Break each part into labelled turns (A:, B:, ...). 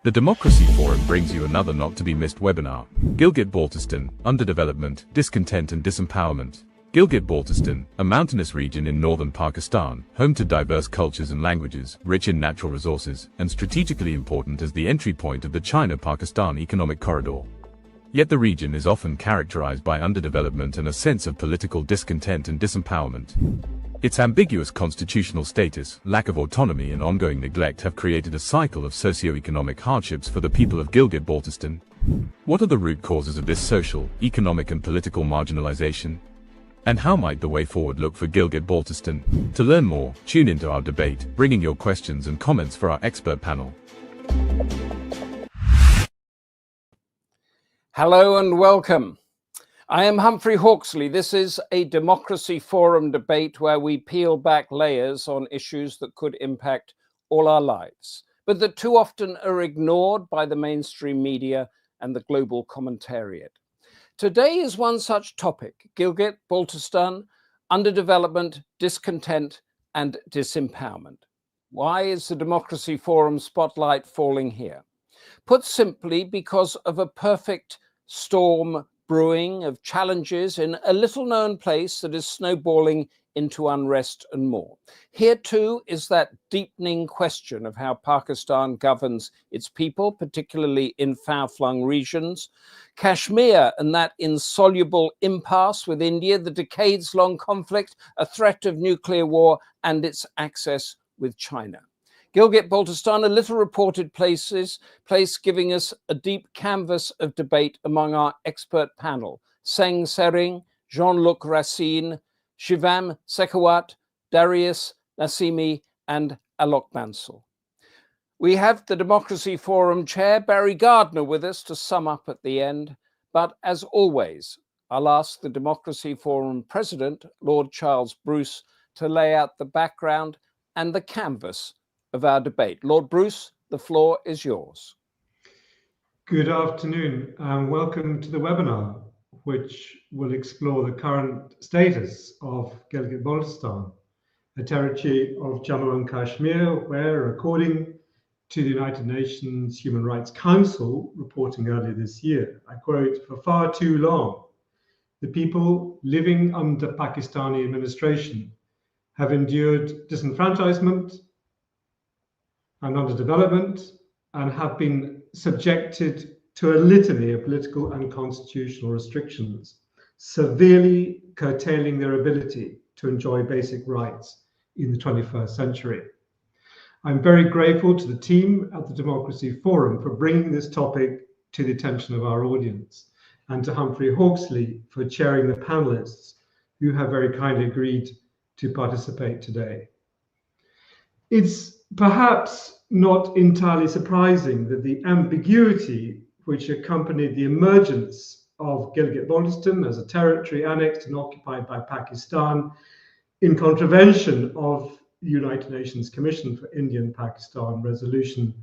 A: The Democracy Forum brings you another not-to-be-missed webinar. Gilgit-Baltistan, Underdevelopment, Discontent and Disempowerment. Gilgit-Baltistan, a mountainous region in northern Pakistan, home to diverse cultures and languages, rich in natural resources, and strategically important as the entry point of the China-Pakistan economic corridor. Yet the region is often characterized by underdevelopment and a sense of political discontent and disempowerment. Its ambiguous constitutional status, lack of autonomy and ongoing neglect have created a cycle of socio-economic hardships for the people of Gilgit-Baltistan. What are the root causes of this social, economic and political marginalization? And how might the way forward look for Gilgit-Baltistan? To learn more, tune into our debate, bringing your questions and comments for our expert panel.
B: Hello and welcome. I am Humphrey Hawksley. This is a Democracy Forum debate where we peel back layers on issues that could impact all our lives, but that too often are ignored by the mainstream media and the global commentariat. Today is one such topic: Gilgit-Baltistan, underdevelopment, discontent and disempowerment. Why is the Democracy Forum spotlight falling here? Put simply, because of a perfect storm brewing of challenges in a little-known place that is snowballing into unrest and more. Here too is that deepening question of how Pakistan governs its people, particularly in far-flung regions, Kashmir and that insoluble impasse with India, the decades-long conflict, a threat of nuclear war, and its access with China. Gilgit-Baltistan, a little reported place giving us a deep canvas of debate among our expert panel: Senge Sering, Jean-Luc Racine, Shivam Shekawat, Darius Nasimi and Alok Bansal. We have the Democracy Forum chair, Barry Gardiner, with us to sum up at the end. But as always, I'll ask the Democracy Forum president, Lord Charles Bruce, to lay out the background and the canvas of our debate. Lord Bruce, the floor is yours.
C: Good afternoon and welcome to the webinar, which will explore the current status of Gilgit-Baltistan, a territory of Jammu and Kashmir where, according to the United Nations Human Rights Council reporting earlier this year, I quote, "For far too long, the people living under Pakistani administration have endured disenfranchisement and underdevelopment and have been subjected to a litany of political and constitutional restrictions, severely curtailing their ability to enjoy basic rights in the 21st century. I'm very grateful to the team at the Democracy Forum for bringing this topic to the attention of our audience, and to Humphrey Hawksley for chairing the panelists who have very kindly agreed to participate today. It's perhaps not entirely surprising that the ambiguity which accompanied the emergence of Gilgit-Baltistan as a territory annexed and occupied by Pakistan in contravention of the United Nations Commission for India and Pakistan resolution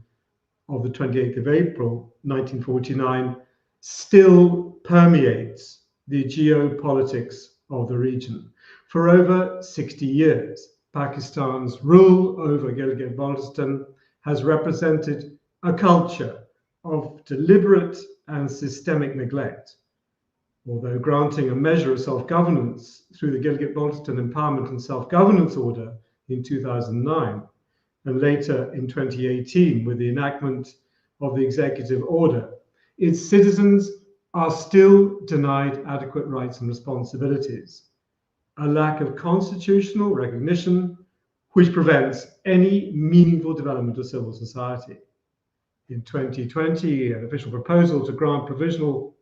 C: of the 28th of April 1949 still permeates the geopolitics of the region. For over 60 years, Pakistan's rule over Gilgit-Baltistan has represented a culture of deliberate and systemic neglect. Although granting a measure of self-governance through the Gilgit-Baltistan Empowerment and Self-Governance Order in 2009, and later in 2018 with the enactment of the Executive Order, its citizens are still denied adequate rights and responsibilities. A lack of constitutional recognition which prevents any meaningful development of civil society. In 2020, an official proposal to grant provincial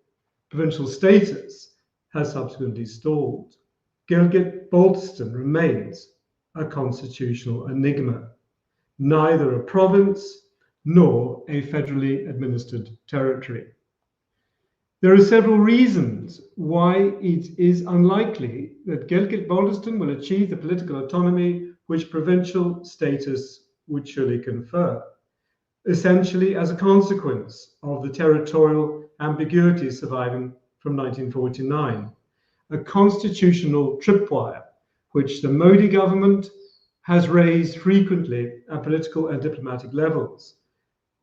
C: status has subsequently stalled. Gilgit-Baltistan remains a constitutional enigma, neither a province nor a federally administered territory. There are several reasons why it is unlikely that Gilgit-Baltistan will achieve the political autonomy which provincial status would surely confer, essentially as a consequence of the territorial ambiguity surviving from 1949, a constitutional tripwire which the Modi government has raised frequently at political and diplomatic levels,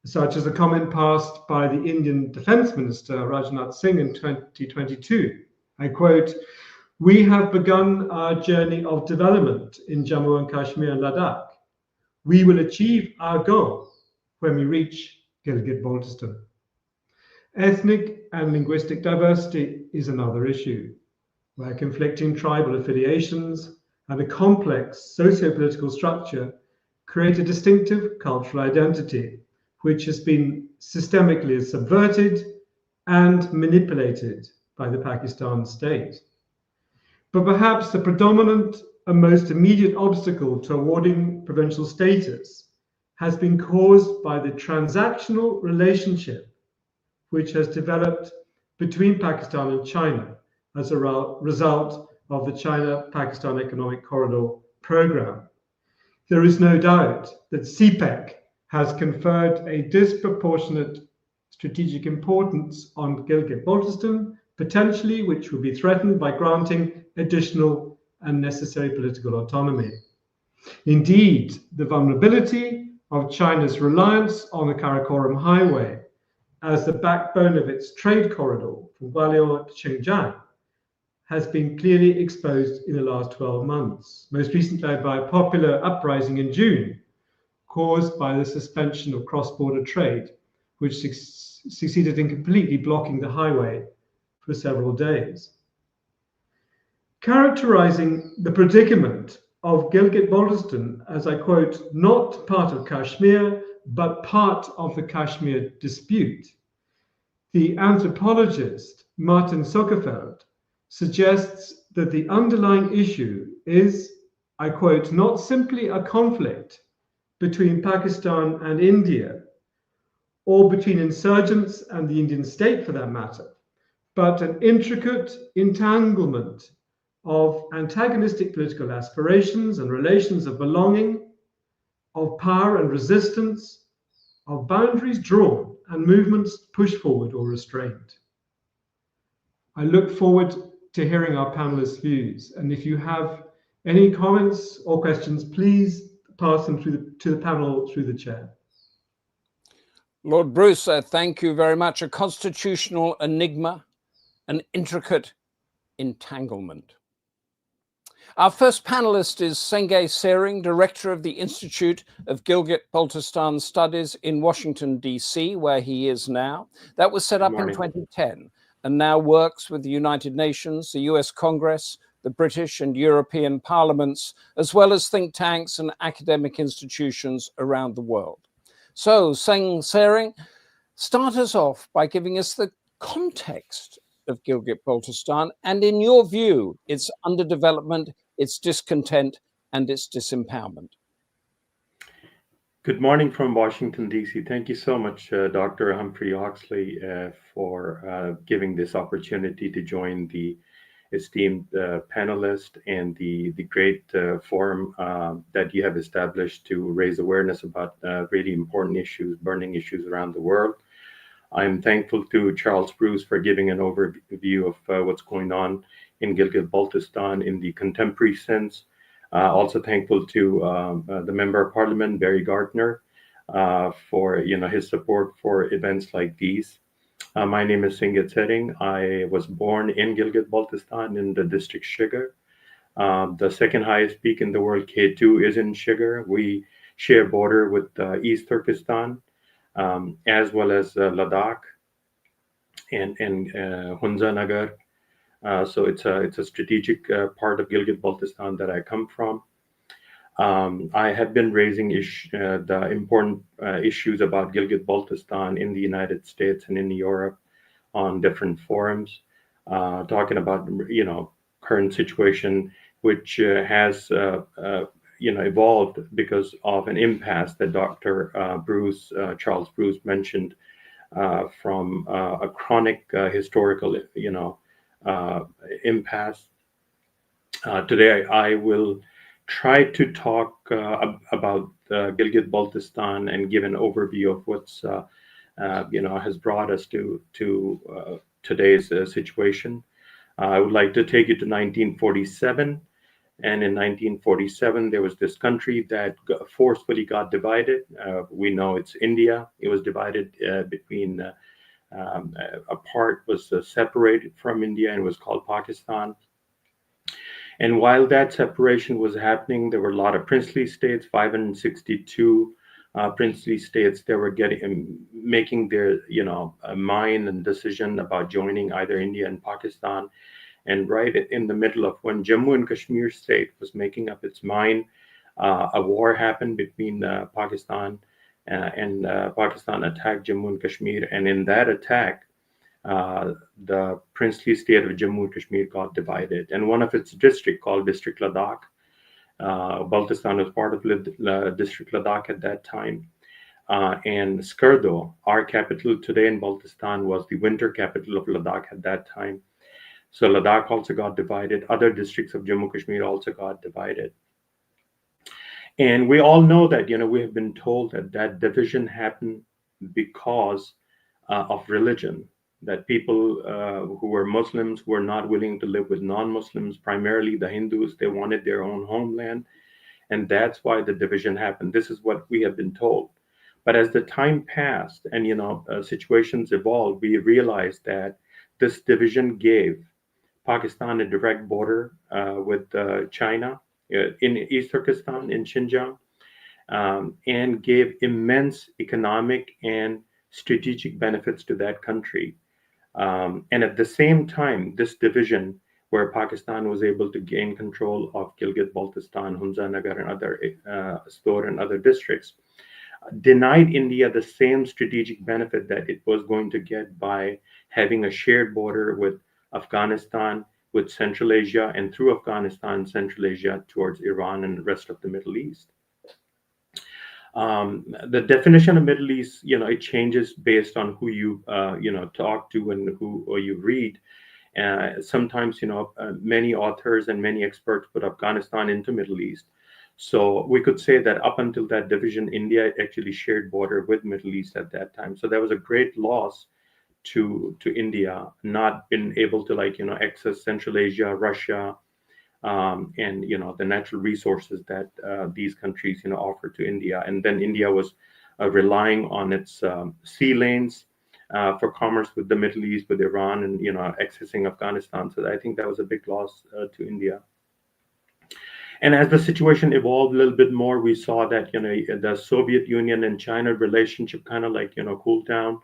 C: such as a comment passed by the Indian Defence Minister Rajnath Singh in 2022. I quote, "We have begun our journey of development in Jammu and Kashmir and Ladakh. We will achieve our goal when we reach Gilgit-Baltistan." Ethnic and linguistic diversity is another issue, where conflicting tribal affiliations and a complex socio-political structure create a distinctive cultural identity, which has been systemically subverted and manipulated by the Pakistan state. But perhaps the predominant and most immediate obstacle to awarding provincial status has been caused by the transactional relationship which has developed between Pakistan and China as a result of the China-Pakistan Economic Corridor program. There is no doubt that CPEC has conferred a disproportionate strategic importance on Gilgit-Baltistan, potentially which would be threatened by granting additional and necessary political autonomy. Indeed, the vulnerability of China's reliance on the Karakoram Highway as the backbone of its trade corridor from Gwalior to Xinjiang has been clearly exposed in the last 12 months, most recently by a popular uprising in June caused by the suspension of cross-border trade, which succeeded in completely blocking the highway for several days. Characterizing the predicament of Gilgit-Baltistan as, I quote, "not part of Kashmir, but part of the Kashmir dispute," the anthropologist Martin Zuckerfeld suggests that the underlying issue is, I quote, "not simply a conflict between Pakistan and India, or between insurgents and the Indian state for that matter, but an intricate entanglement of antagonistic political aspirations and relations of belonging, of power and resistance, of boundaries drawn and movements pushed forward or restrained." I look forward to hearing our panelists' views, and if you have any comments or questions, please pass them to the panel through the chair.
B: Lord Bruce, thank you very much. A constitutional enigma, an intricate entanglement. Our first panelist is Senge Sering, Director of the Institute of Gilgit-Baltistan Studies in Washington, D.C., where he is now. That was set up in 2010 and now works with the United Nations, the US Congress, the British and European parliaments, as well as think tanks and academic institutions around the world. So, Senge Sering, start us off by giving us the context of Gilgit-Baltistan and, in your view, its underdevelopment, its discontent, and its disempowerment.
D: Good morning from Washington, D.C. Thank you so much, Dr. Humphrey Hawksley, for giving this opportunity to join the esteemed panelists and the great forum that you have established to raise awareness about really important issues, burning issues around the world. I'm thankful to Charles Bruce for giving an overview of what's going on in Gilgit-Baltistan in the contemporary sense. Also thankful to the Member of Parliament, Barry Gardiner, for his support for events like these. My name is Senge Sering. I was born in Gilgit-Baltistan in the district Shigar. The second highest peak in the world, K2, is in Shigar. We share border with East Turkestan, as well as Ladakh and Hunza Nagar. So it's a strategic part of Gilgit-Baltistan that I come from. I have been raising the important issues about Gilgit-Baltistan in the United States and in Europe on different forums, talking about current situation, which has evolved because of an impasse that Dr. Charles Bruce mentioned from a chronic historical impasse. Today I will try to talk about Gilgit-Baltistan and give an overview of what's has brought us to today's situation. I would like to take you to 1947 And in 1947, there was this country that forcefully got divided. We know it's India. It was divided between, a part was separated from India and was called Pakistan. And while that separation was happening, there were a lot of princely states, 562 princely states that were making their, mind and decision about joining either India and Pakistan. And right in the middle of when Jammu and Kashmir state was making up its mind, a war happened between Pakistan and Pakistan attacked Jammu and Kashmir. And in that attack, the princely state of Jammu and Kashmir got divided. And one of its districts called District Ladakh, Baltistan was part of District Ladakh at that time. And Skardo, our capital today in Baltistan, was the winter capital of Ladakh at that time. So Ladakh also got divided. Other districts of Jammu and Kashmir also got divided. And we all know that, we have been told that that division happened because of religion, that people who were Muslims were not willing to live with non-Muslims, primarily the Hindus. They wanted their own homeland. And that's why the division happened. This is what we have been told. But as the time passed and, situations evolved, we realized that this division gave Pakistan a direct border with China in East Turkestan, in Xinjiang, and gave immense economic and strategic benefits to that country. And at the same time, this division, where Pakistan was able to gain control of Gilgit-Baltistan, Hunza Nagar, and other Stor and other districts, denied India the same strategic benefit that it was going to get by having a shared border with Afghanistan, with Central Asia, and through Afghanistan, Central Asia towards Iran and the rest of the Middle East. The definition of Middle East, it changes based on who you, talk to and who or you read. Sometimes, many authors and many experts put Afghanistan into Middle East. So we could say that up until that division, India actually shared border with Middle East at that time. So that was a great loss to India, not being able to access Central Asia, Russia, and the natural resources that these countries offer to India. And then India was relying on its sea lanes for commerce with the Middle East, with Iran, and accessing Afghanistan. So I think that was a big loss to India. And as the situation evolved a little bit more, we saw that the Soviet Union and China relationship kind of cooled down,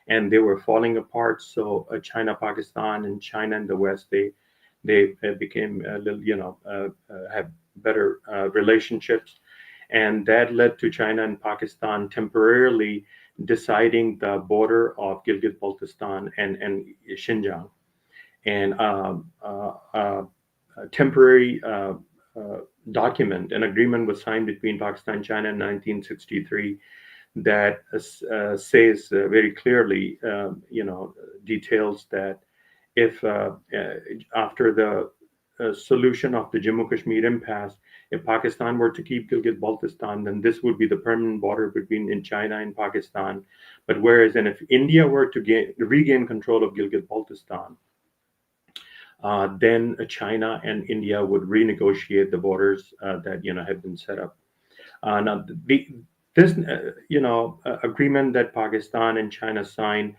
D: and they were falling apart. So China, Pakistan, and China and the West, they became a little, have better relationships. And that led to China and Pakistan temporarily deciding the border of Gilgit-Baltistan and Xinjiang. And a temporary document, an agreement was signed between Pakistan and China in 1963 that says very clearly, details that if after the solution of the Jammu Kashmir impasse, if Pakistan were to keep Gilgit-Baltistan, then this would be the permanent border between China and Pakistan. But whereas, and if India were to regain control of Gilgit-Baltistan, then China and India would renegotiate the borders that had been set up. Now, this agreement that Pakistan and China signed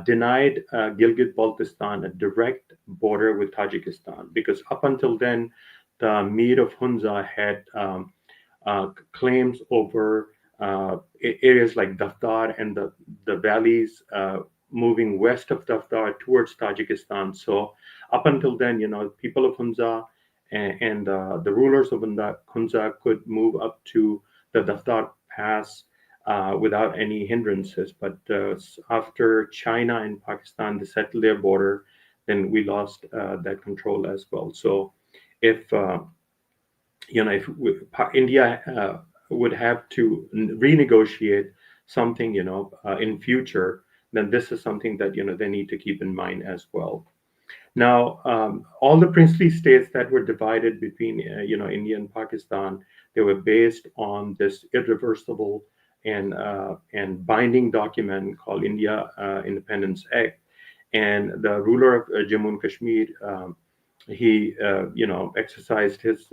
D: denied Gilgit-Baltistan a direct border with Tajikistan, because up until then, the Mir of Hunza had claims over areas like Daftar and the valleys moving west of Daftar towards Tajikistan. So up until then, people of Hunza and the rulers of Hunza could move up to the Daftar Pass without any hindrances. But after China and Pakistan they settled their border, then we lost that control as well. So if India would have to renegotiate something, in future, then this is something that they need to keep in mind as well. Now, all the princely states that were divided between India and Pakistan, they were based on this irreversible and binding document called India Independence Act. And the ruler of Jammu and Kashmir he exercised his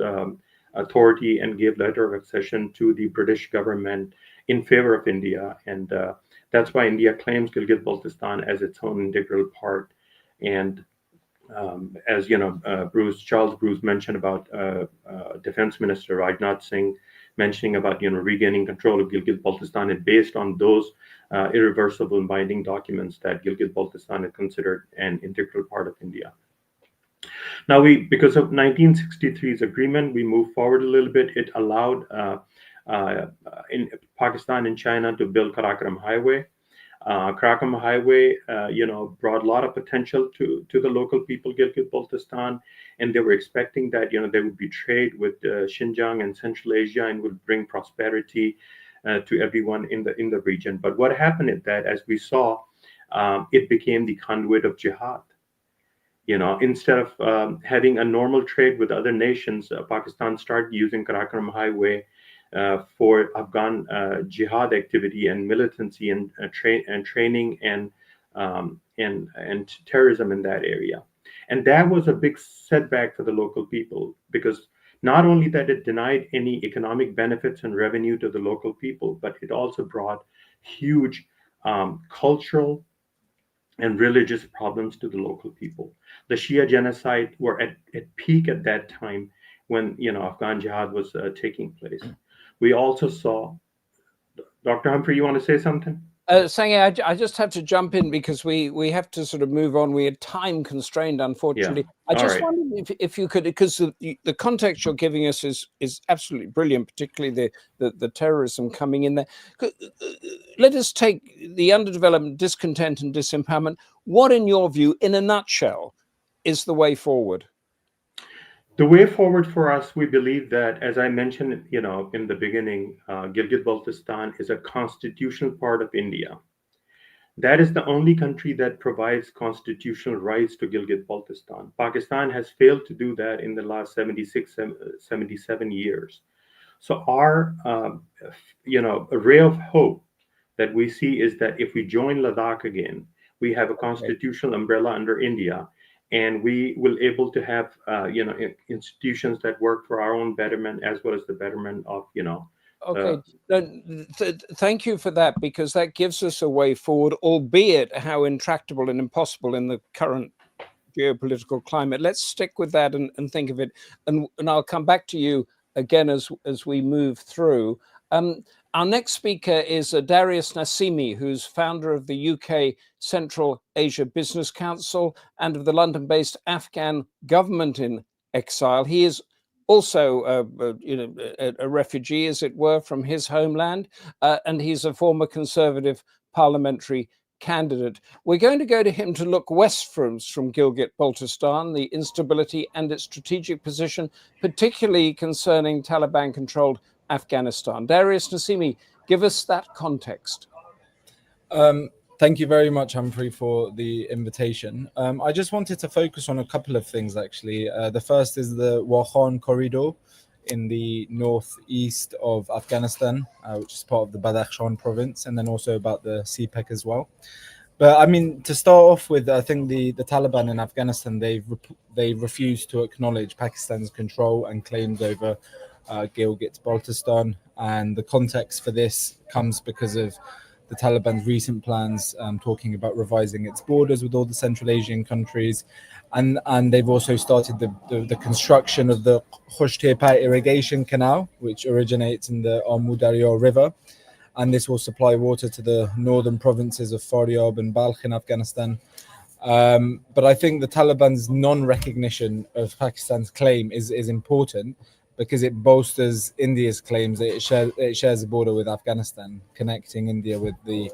D: authority and gave letter of accession to the British government in favor of India, and that's why India claims Gilgit-Baltistan as its own integral part. And as Charles Bruce mentioned about Defense Minister Rajnath Singh mentioning about regaining control of Gilgit-Baltistan, and based on those irreversible and binding documents that Gilgit-Baltistan is considered an integral part of India. Now, because of 1963's agreement, we moved forward a little bit. It allowed in Pakistan and China to build Karakoram Highway. Karakoram Highway, brought a lot of potential to the local people, Gilgit-Baltistan, and they were expecting that, there would be trade with Xinjiang and Central Asia and would bring prosperity to everyone in the region. But what happened is that, as we saw, it became the conduit of jihad. Instead of having a normal trade with other nations, Pakistan started using Karakoram Highway for Afghan jihad activity and militancy and training and terrorism in that area. And that was a big setback for the local people, because not only that it denied any economic benefits and revenue to the local people, but it also brought huge cultural and religious problems to the local people. The Shia genocide were at peak at that time when Afghan jihad was taking place. We also saw, Dr. Humphrey, you want to say something?
B: Senge, I just have to jump in because we have to sort of move on. We are time constrained, unfortunately.
D: Yeah.
B: I just wondered if you could, because the context you're giving us is absolutely brilliant, particularly the terrorism coming in there. Let us take the underdevelopment, discontent and disempowerment. What, in your view, in a nutshell, is the way forward?
D: The way forward for us, we believe that, as I mentioned, in the beginning, Gilgit-Baltistan is a constitutional part of India. That is the only country that provides constitutional rights to Gilgit-Baltistan. Pakistan has failed to do that in the last 77 years. So our, a ray of hope that we see is that if we join Ladakh again, we have a constitutional umbrella under India, and we will able to have institutions that work for our own betterment as well as the betterment of
B: thank you for that, because that gives us a way forward, albeit how intractable and impossible in the current geopolitical climate. Let's stick with that and think of it, and I'll come back to you again as we move through. Our next speaker is Darius Nasimi, who's founder of the UK Central Asia Business Council and of the London-based Afghan Government in Exile. He is also a refugee, as it were, from his homeland, and he's a former Conservative parliamentary candidate. We're going to go to him to look west from Gilgit-Baltistan, the instability and its strategic position, particularly concerning Taliban-controlled Afghanistan. Darius Nasimi, give us that context.
E: Thank you very much, Humphrey, for the invitation. I just wanted to focus on a couple of things, actually. The first is the Wakhan corridor in the northeast of Afghanistan, which is part of the Badakhshan province, and then also about the CPEC as well. But I mean, to start off with, I think the Taliban in Afghanistan, they refused to acknowledge Pakistan's control and claims over Gilgit-Baltistan, and the context for this comes because of the Taliban's recent plans talking about revising its borders with all the Central Asian countries, and they've also started the construction of the Khush-Tepa irrigation canal, which originates in the Amu Darya River, and this will supply water to the northern provinces of Faryab and Balkh in Afghanistan. But I think the Taliban's non-recognition of Pakistan's claim is important, because it bolsters India's claims that it shares a border with Afghanistan, connecting India with the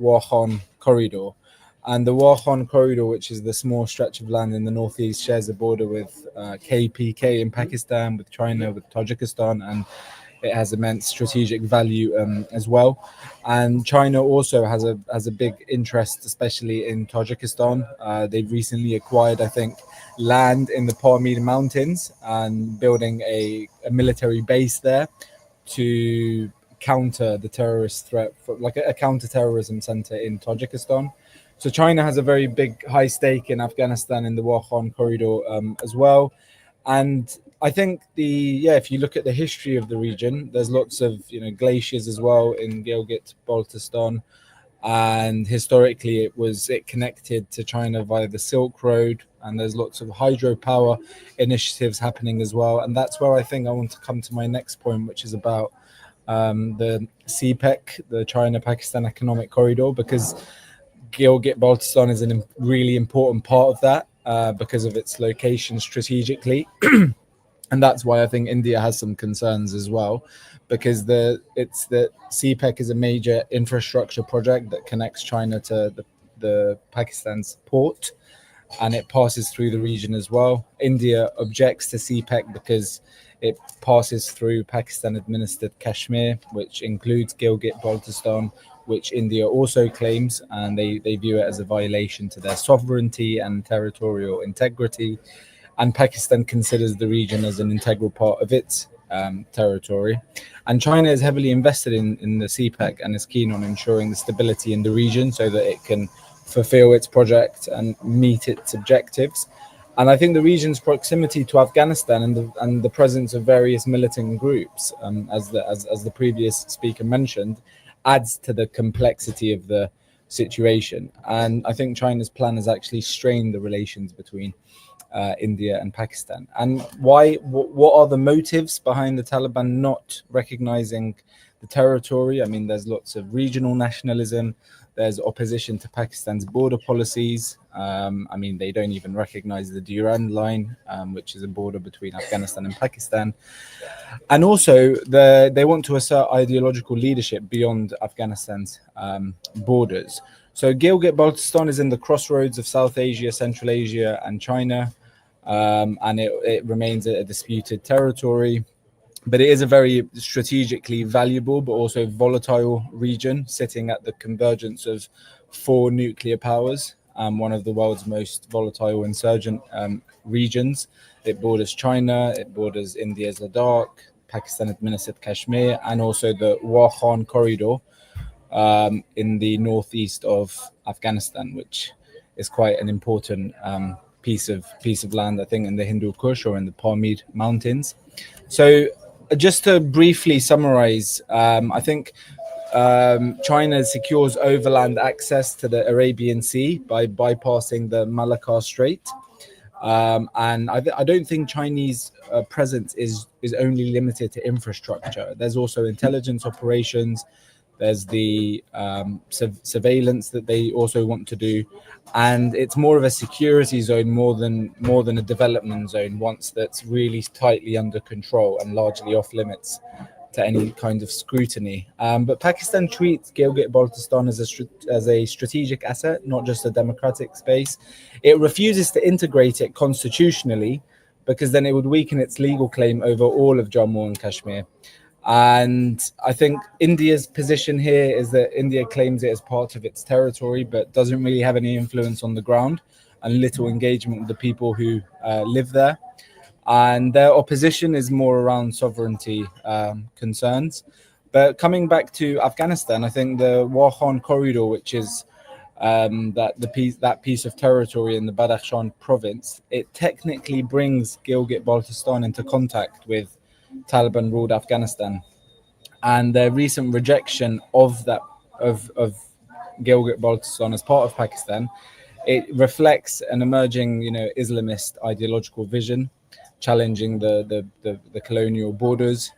E: Wakhan corridor. And the Wakhan corridor, which is the small stretch of land in the northeast, shares a border with KPK in Pakistan, with China, with Tajikistan, and it has immense strategic value as well. And China also has a big interest, especially in Tajikistan. They've recently acquired, I think, land in the Pamir Mountains and building a military base there to counter the terrorist threat, like a counter-terrorism center in Tajikistan. So China has a very big, high stake in Afghanistan in the Wakhan corridor as well. And I think if you look at the history of the region, there's lots of glaciers as well in Gilgit-Baltistan, and historically it connected to China via the Silk Road, and there's lots of hydropower initiatives happening as well. And that's where I think I want to come to my next point, which is about the CPEC, the China-Pakistan Economic Corridor, because Gilgit-Baltistan is a really important part of that because of its location strategically. And that's why I think India has some concerns as well, because the CPEC is a major infrastructure project that connects China to the Pakistan's port, and it passes through the region as well. India objects to CPEC because it passes through Pakistan-administered Kashmir, which includes Gilgit-Baltistan, which India also claims, and they view it as a violation to their sovereignty and territorial integrity. And Pakistan considers the region as an integral part of its territory. And China is heavily invested in the CPEC and is keen on ensuring the stability in the region so that it can fulfill its project and meet its objectives. And I think the region's proximity to Afghanistan and the presence of various militant groups, as the previous speaker mentioned, adds to the complexity of the situation. And I think China's plan has actually strained the relations between India and Pakistan. And what are the motives behind the Taliban not recognizing the territory? I mean, there's lots of regional nationalism. There's opposition to Pakistan's border policies. I mean, they don't even recognize the Durand Line, which is a border between Afghanistan and Pakistan. And also, they want to assert ideological leadership beyond Afghanistan's borders. So Gilgit-Baltistan is in the crossroads of South Asia, Central Asia, and China, and it remains a disputed territory. But it is a very strategically valuable but also volatile region, sitting at the convergence of 4 nuclear powers, one of the world's most volatile insurgent regions. It borders China, it borders India's Ladakh, Pakistan-administered Kashmir, and also the Wakhan corridor in the northeast of Afghanistan, which is quite an important piece of land, I think, in the Hindu Kush or in the Pamir Mountains. So just to briefly summarize, I think China secures overland access to the Arabian Sea by bypassing the Malacca Strait. And I don't think Chinese presence is only limited to infrastructure. There's also intelligence operations. There's the surveillance that they also want to do, and it's more of a security zone more than a development zone. Once that's really tightly under control and largely off limits to any kind of scrutiny. But Pakistan treats Gilgit-Baltistan as a strategic asset, not just a democratic space. It refuses to integrate it constitutionally because then it would weaken its legal claim over all of Jammu and Kashmir. And I think India's position here is that India claims it as part of its territory, but doesn't really have any influence on the ground and little engagement with the people who live there. And their opposition is more around sovereignty concerns. But coming back to Afghanistan, I think the Wakhan corridor, which is that piece of territory in the Badakhshan province, it technically brings Gilgit-Baltistan into contact with Taliban-ruled Afghanistan, and their recent rejection of Gilgit-Baltistan as part of Pakistan, it reflects an emerging, Islamist ideological vision, challenging the colonial borders,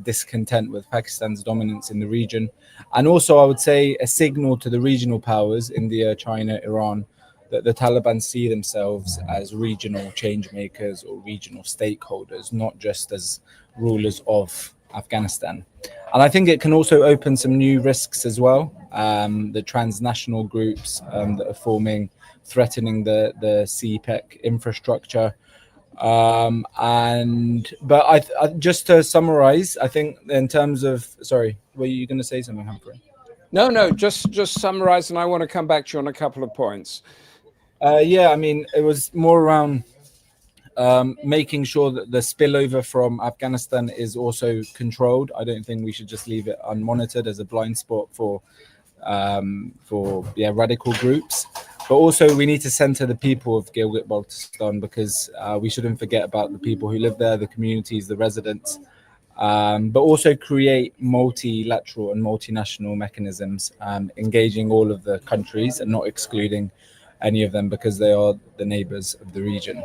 E: discontent with Pakistan's dominance in the region, and also I would say a signal to the regional powers, India, China, Iran, that the Taliban see themselves as regional change makers or regional stakeholders, not just as rulers of Afghanistan. And I think it can also open some new risks as well. The transnational groups that are forming, threatening the CPEC infrastructure. Just to summarize, I think in terms of, sorry, were you going to say something, Humphrey?
B: No, just summarize, and I want to come back to you on a couple of points.
E: I mean, it was more around making sure that the spillover from Afghanistan is also controlled. I don't think we should just leave it unmonitored as a blind spot for radical groups. But also we need to center the people of Gilgit-Baltistan, because we shouldn't forget about the people who live there, the communities, the residents, but also create multilateral and multinational mechanisms, engaging all of the countries and not excluding any of them, because they are the neighbors of the region.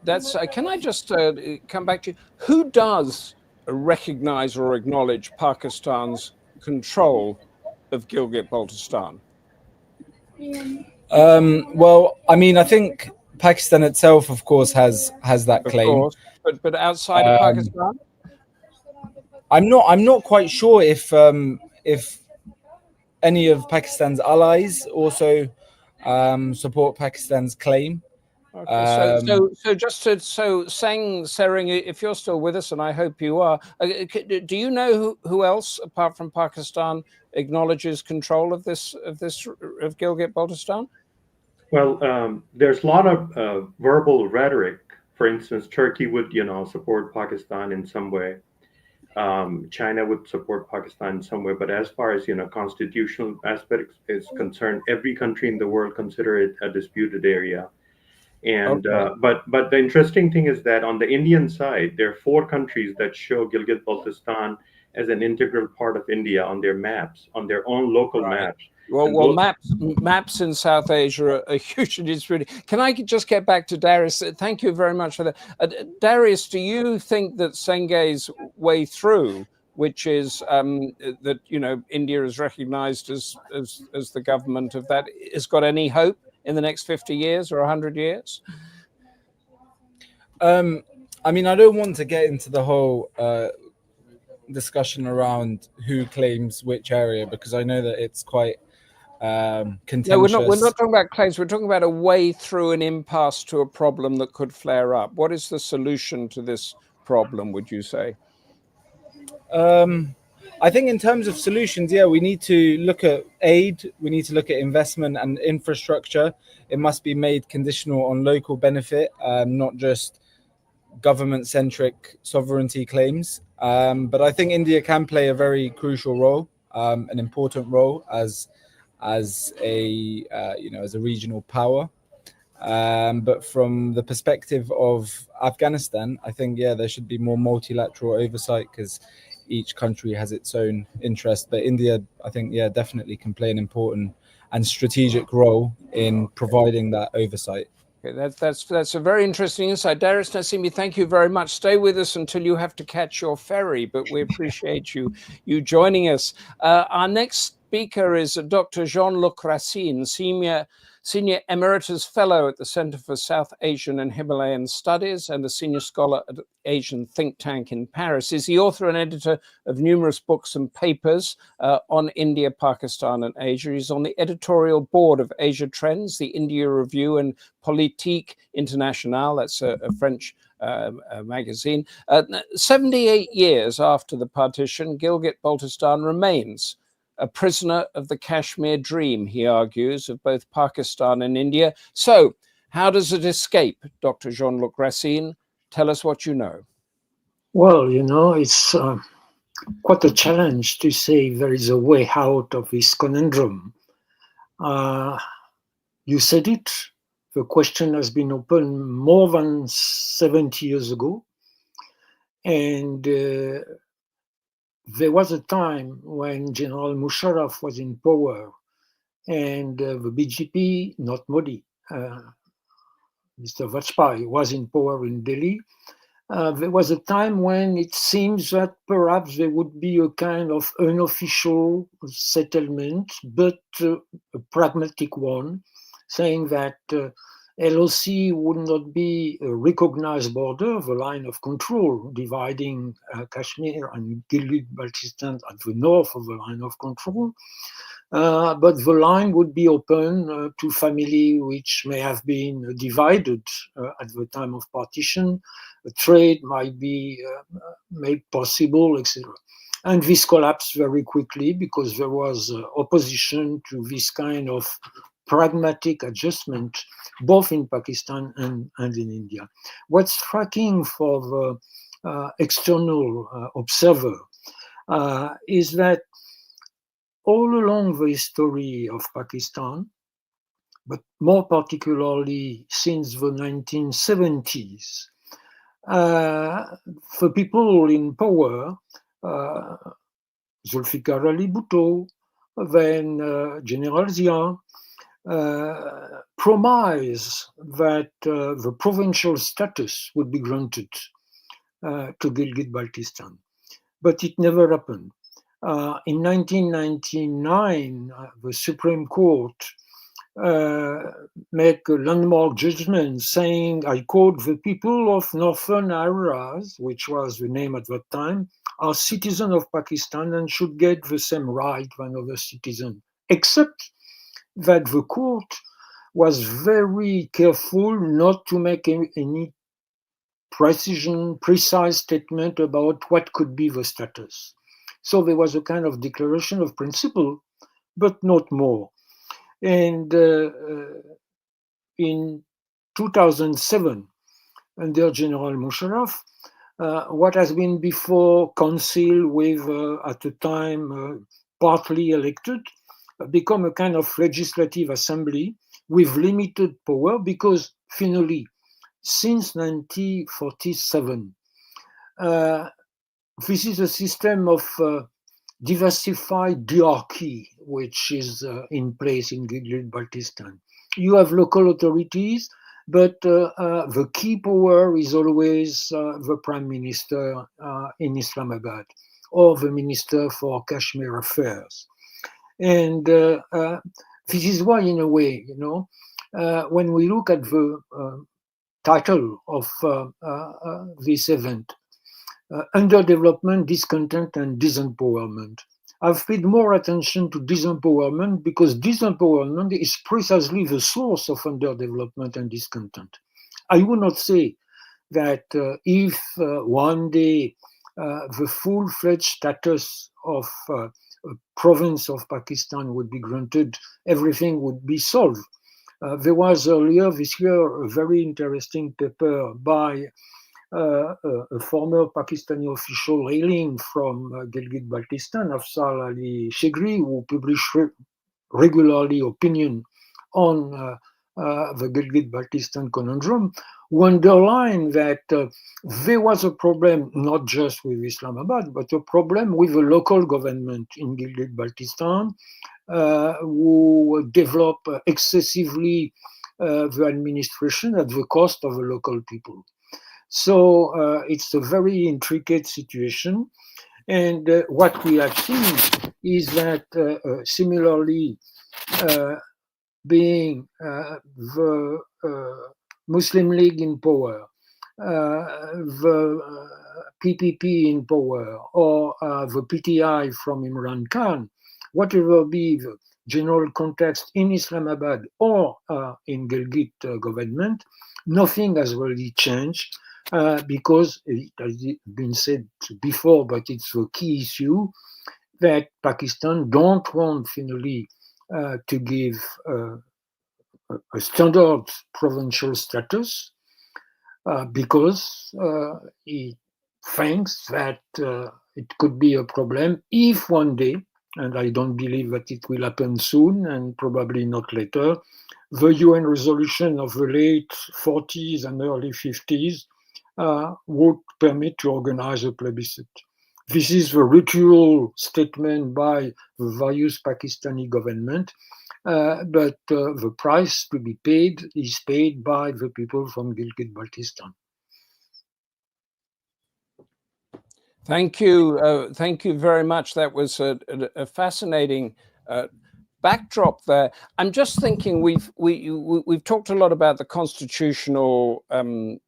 B: That's can I just come back to you? Who does recognize or acknowledge Pakistan's control of Gilgit-Baltistan?
E: Well, I mean, I think Pakistan itself, of course, has that claim.
B: Of course, but outside of Pakistan,
E: I'm not quite sure if any of Pakistan's allies also support Pakistan's claim.
B: Okay, so Senge Sering, if you're still with us, and I hope you are, do you know who else apart from Pakistan acknowledges control of Gilgit-Baltistan?
D: Well, there's a lot of verbal rhetoric. For instance, Turkey would, support Pakistan in some way. China would support Pakistan in some way, but as far as constitutional aspects is concerned, every country in the world consider it a disputed area. And
B: okay.
D: But the interesting thing is that on the Indian side, there are 4 countries that show Gilgit-Baltistan as an integral part of India on their maps, on their own local maps.
B: Well, maps in South Asia are hugely disputed. Can I just get back to Darius? Thank you very much for that. Darius, do you think that Senge's way through, which is that India is recognized as the government of that, has got any hope in the next 50 years or 100 years?
E: I mean, I don't want to get into the whole discussion around who claims which area, because I know that it's quite contentious.
B: No, we're not talking about claims. We're talking about a way through an impasse to a problem that could flare up. What is the solution to this problem, would you say?
E: I think in terms of solutions, we need to look at aid, we need to look at investment and infrastructure. It must be made conditional on local benefit, not just government-centric sovereignty claims. But I think India can play a very crucial role, an important role as a regional power. But from the perspective of Afghanistan, I think there should be more multilateral oversight, because each country has its own interest. But India, I think, definitely can play an important and strategic role in providing that oversight.
B: Okay, that's a very interesting insight. Darius Nasimi, thank you very much. Stay with us until you have to catch your ferry, but we appreciate you joining us. Our next speaker is Dr. Jean-Luc Racine, Senior Emeritus Fellow at the Center for South Asian and Himalayan Studies and a Senior Scholar at Asian Think Tank in Paris. He's the author and editor of numerous books and papers on India, Pakistan, and Asia. He's on the editorial board of Asia Trends, the India Review, and Politique Internationale, that's a French magazine. 78 years after the partition, Gilgit-Baltistan remains a prisoner of the Kashmir dream, he argues, of both Pakistan and India. So how does it escape? Dr. Jean-Luc Racine, tell us what you know.
F: Well, it's quite a challenge to say there is a way out of this conundrum. You said it, the question has been opened more than 70 years ago. And there was a time when General Musharraf was in power and the BJP, not Modi, Mr. Vajpayee was in power in Delhi. There was a time when it seems that perhaps there would be a kind of unofficial settlement, but a pragmatic one, saying that LOC would not be a recognized border, the line of control dividing Kashmir and Gilgit-Baltistan at the north of the line of control. But the line would be open to family which may have been divided at the time of partition. Trade might be made possible, etc. And this collapsed very quickly because there was opposition to this kind of pragmatic adjustment, both in Pakistan and in India. What's striking for the external observer is that all along the history of Pakistan, but more particularly since the 1970s. For people in power, Zulfikar Ali Bhutto, then General Zia, promise that the provincial status would be granted to Gilgit-Baltistan. But it never happened. In 1999, the Supreme Court made a landmark judgment saying, I quote, the people of northern areas, which was the name at that time, are citizens of Pakistan and should get the same right than other citizens, except that the court was very careful not to make any precise statement about what could be the status. So there was a kind of declaration of principle, but not more. And in 2007, under General Musharraf, what has been before council with, at the time, partly elected, become a kind of legislative assembly with limited power, because finally, since 1947, this is a system of diversified diarchy which is in place in Gilgit-Baltistan. You have local authorities, but the key power is always the Prime Minister in Islamabad or the Minister for Kashmir Affairs. And this is why, in a way, when we look at the title of this event, Underdevelopment, Discontent and Disempowerment, I've paid more attention to disempowerment because disempowerment is precisely the source of underdevelopment and discontent. I would not say that if one day the full-fledged status of a province of Pakistan would be granted, everything would be solved. There was earlier this year a very interesting paper by a former Pakistani official hailing from Gilgit-Baltistan, Afzal Ali Shegri, who published regularly opinion on the Gilgit-Baltistan conundrum, who underlined that there was a problem not just with Islamabad, but a problem with the local government in Gilgit-Baltistan, who develop excessively the administration at the cost of the local people. So it's a very intricate situation. And what we have seen is that similarly, being the Muslim League in power, the PPP in power, or the PTI from Imran Khan, whatever be the general context in Islamabad or in Gilgit government, nothing has really changed. Because it has been said before, but it's the key issue, that Pakistan don't want finally to give a standard provincial status because it thinks that it could be a problem if one day, and I don't believe that it will happen soon and probably not later, the UN resolution of the late 40s and early 50s would permit to organize a plebiscite. This is the ritual statement by the various Pakistani government, but the price to be paid is paid by the people from Gilgit-Baltistan.
B: Thank you very much. That was a fascinating backdrop there. I'm just thinking we've talked a lot about the constitutional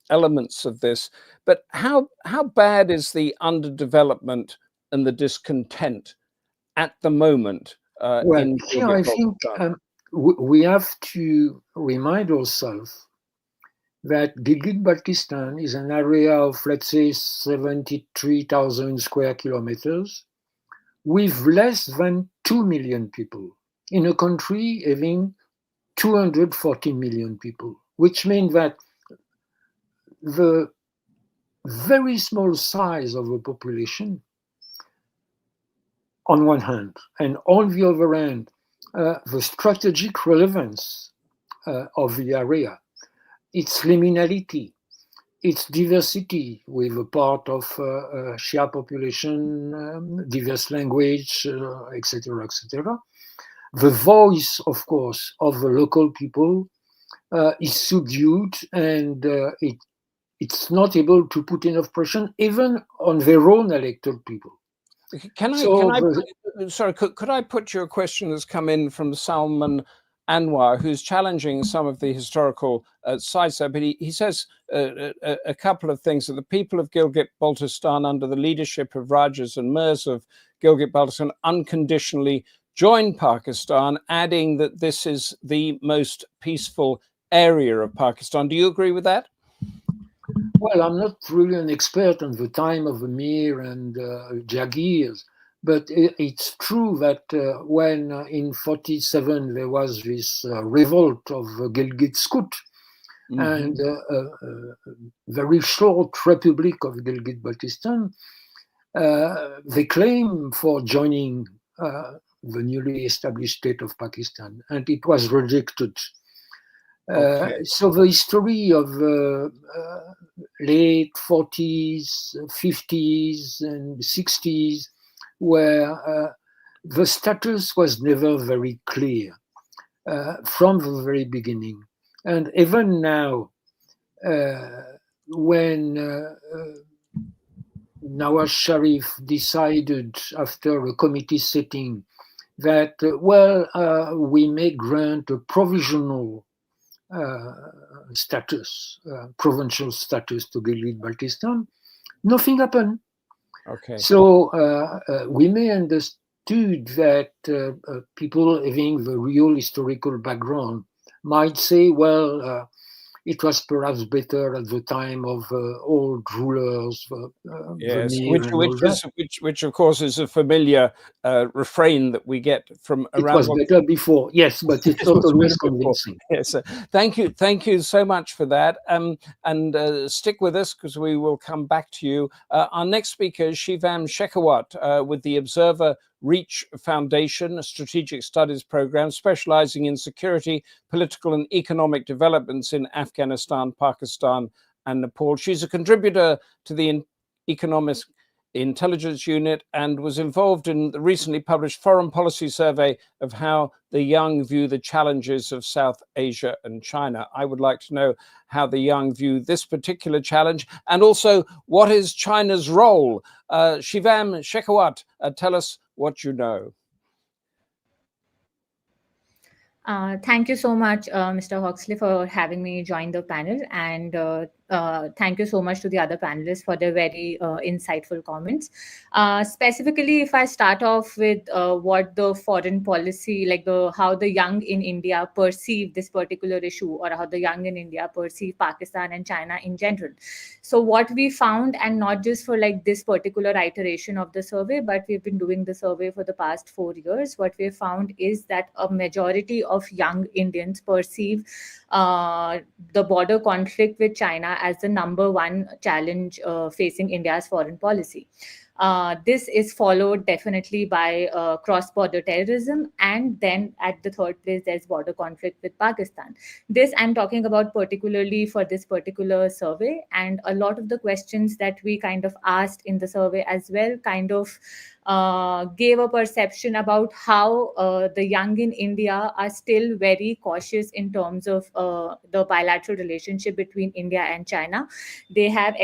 B: elements of this, but how bad is the underdevelopment and the discontent at the moment?
F: Well, here I think we have to remind ourselves that Gilgit-Baltistan is an area of, let's say, 73,000 square kilometers with less than 2 million people, in a country having 240 million people, which means that the very small size of the population on one hand, and on the other hand, the strategic relevance of the area, its liminality, its diversity with a part of Shia population, diverse language, etc., etc. The voice, of course, of the local people is subdued, and it's not able to put enough pressure even on their own elected people.
B: Could I put you a question that's come in from Salman Anwar, who's challenging some of the historical sides there, but he says a couple of things, that the people of Gilgit-Baltistan under the leadership of Rajas and Mirs of Gilgit-Baltistan unconditionally joined Pakistan, adding that this is the most peaceful area of Pakistan. Do you agree with that?
F: Well, I'm not really an expert on the time of Amir and Jagirs, but it's true that when in 47 there was this revolt of Gilgit Scout, and a very short republic of Gilgit-Baltistan, they claim for joining the newly established state of Pakistan, and it was rejected. Okay. So the history of late 40s, 50s, and 60s, where the status was never very clear from the very beginning. And even now, when Nawaz Sharif decided after a committee sitting that, we may grant a provisional status, provincial status to Gilgit-Baltistan, nothing happened.
B: Okay.
F: So we may understood that people having the real historical background might say, it was perhaps better at the time of old rulers.
B: Yes, which of course is a familiar refrain that we get from around.
F: It was better before, yes, but it's not always convincing.
B: Yes, thank you so much for that. And stick with us because we will come back to you. Our next speaker is Shivam Shekawat with the Observer Reach Foundation, a strategic studies program specializing in security, political and economic developments in Afghanistan, Pakistan and Nepal. She's a contributor to the Economic Intelligence Unit and was involved in the recently published Foreign Policy Survey of how the young view the challenges of South Asia and China. I would like to know how the young view this particular challenge, and also what is China's role? Shivam Shekawat, tell us what you know.
G: Thank you so much, Mr. Hawksley, for having me join the panel, and thank you so much to the other panelists for their very insightful comments. Specifically, if I start off with what the foreign policy, how the young in India perceive this particular issue, or how the young in India perceive Pakistan and China in general. So what we found, and not just for this particular iteration of the survey, but we've been doing the survey for the past 4 years, what we found is that a majority of young Indians perceive the border conflict with China as the #1 challenge facing India's foreign policy. This is followed definitely by cross-border terrorism, and then at the third place there's border conflict with Pakistan. This I'm talking about particularly for this particular survey, and a lot of the questions that we kind of asked in the survey as well kind of gave a perception about how the young in India are still very cautious in terms of the bilateral relationship between India and China. They have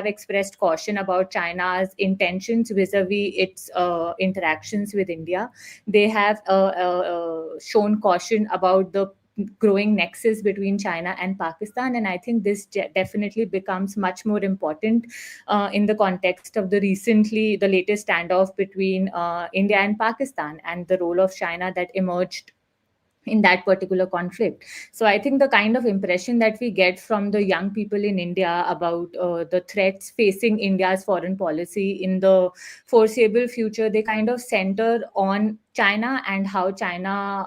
G: expressed caution about China's intentions vis-a-vis its interactions with India. They have shown caution about the growing nexus between China and Pakistan, and I think this definitely becomes much more important in the context of the latest standoff between India and Pakistan, and the role of China that emerged in that particular conflict. So I think the kind of impression that we get from the young people in India about the threats facing India's foreign policy in the foreseeable future, they kind of center on China and how China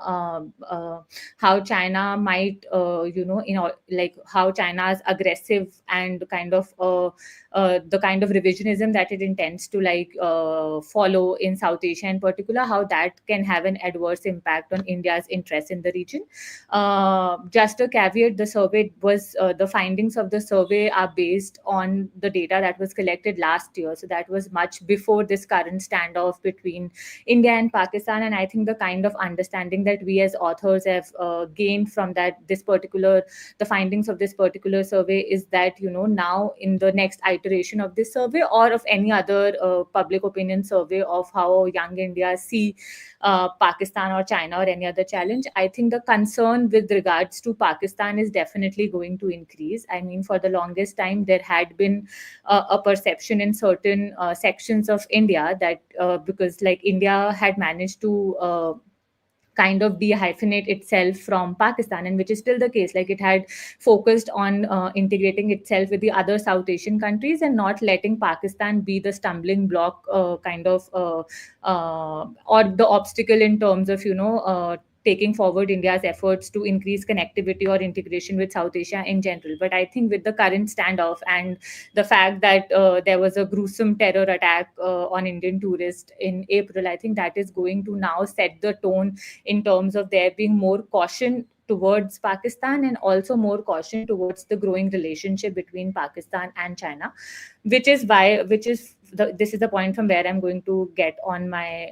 G: might, like how China's aggressive and kind of the kind of revisionism that it intends to follow in South Asia in particular, how that can have an adverse impact on India's interest in the region. Just a caveat: the findings of the survey are based on the data that was collected last year, so that was much before this current standoff between India and Pakistan. And I think the kind of understanding that we as authors have gained from the findings of this particular survey is that, now in the next iteration of this survey or of any other public opinion survey of how young India see Pakistan or China or any other challenge, I think the concern with regards to Pakistan is definitely going to increase. I mean, for the longest time, there had been a perception in certain sections of India that because India had managed to kind of dehyphenate itself from Pakistan, and which is still the case. It had focused on integrating itself with the other South Asian countries and not letting Pakistan be the stumbling block or the obstacle in terms of, taking forward India's efforts to increase connectivity or integration with South Asia in general. But I think with the current standoff and the fact that there was a gruesome terror attack on Indian tourists in April, I think that is going to now set the tone in terms of there being more caution towards Pakistan and also more caution towards the growing relationship between Pakistan and China, this is the point from where I'm going to get on my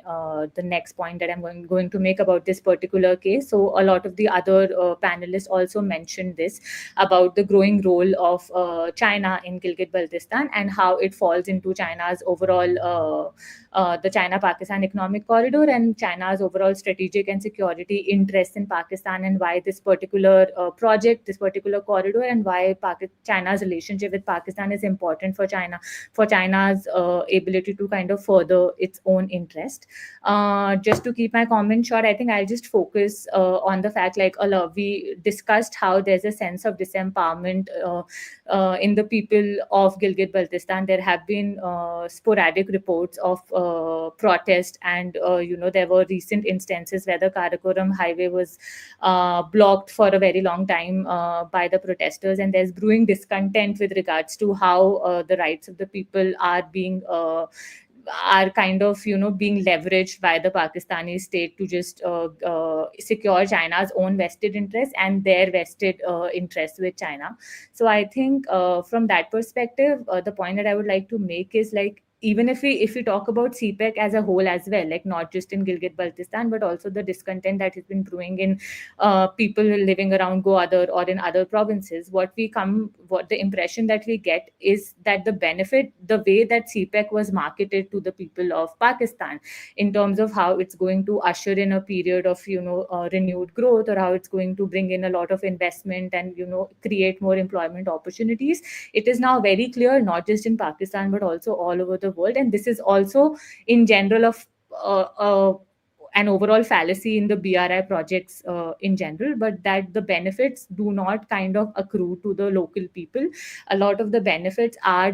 G: the next point that I'm going to make about this particular case. So a lot of the other panelists also mentioned this about the growing role of China in Gilgit-Baltistan and how it falls into China's overall the China-Pakistan economic corridor and China's overall strategic and security interests in Pakistan, and why this particular project, this particular corridor, and why China's relationship with Pakistan is important for China's ability to kind of further its own interest. Just to keep my comment short, I think I'll just focus on the fact, we discussed how there's a sense of disempowerment in the people of Gilgit-Baltistan. There have been sporadic reports of protest, and there were recent instances where the Karakoram highway was blocked for a very long time by the protesters, and there's brewing discontent with regards to how the rights of the people are being being leveraged by the Pakistani state to just secure China's own vested interests and their vested interests with China. So I think from that perspective, the point that I would like to make is even if we talk about CPEC as a whole as well, not just in Gilgit-Baltistan, but also the discontent that has been brewing in people living around Gwadar or in other provinces, what the impression that we get is that the way that CPEC was marketed to the people of Pakistan in terms of how it's going to usher in a period of renewed growth, or how it's going to bring in a lot of investment and create more employment opportunities, it is now very clear, not just in Pakistan but also all over the world. And this is also in general of an overall fallacy in the BRI projects in general, but that the benefits do not kind of accrue to the local people. A lot of the benefits are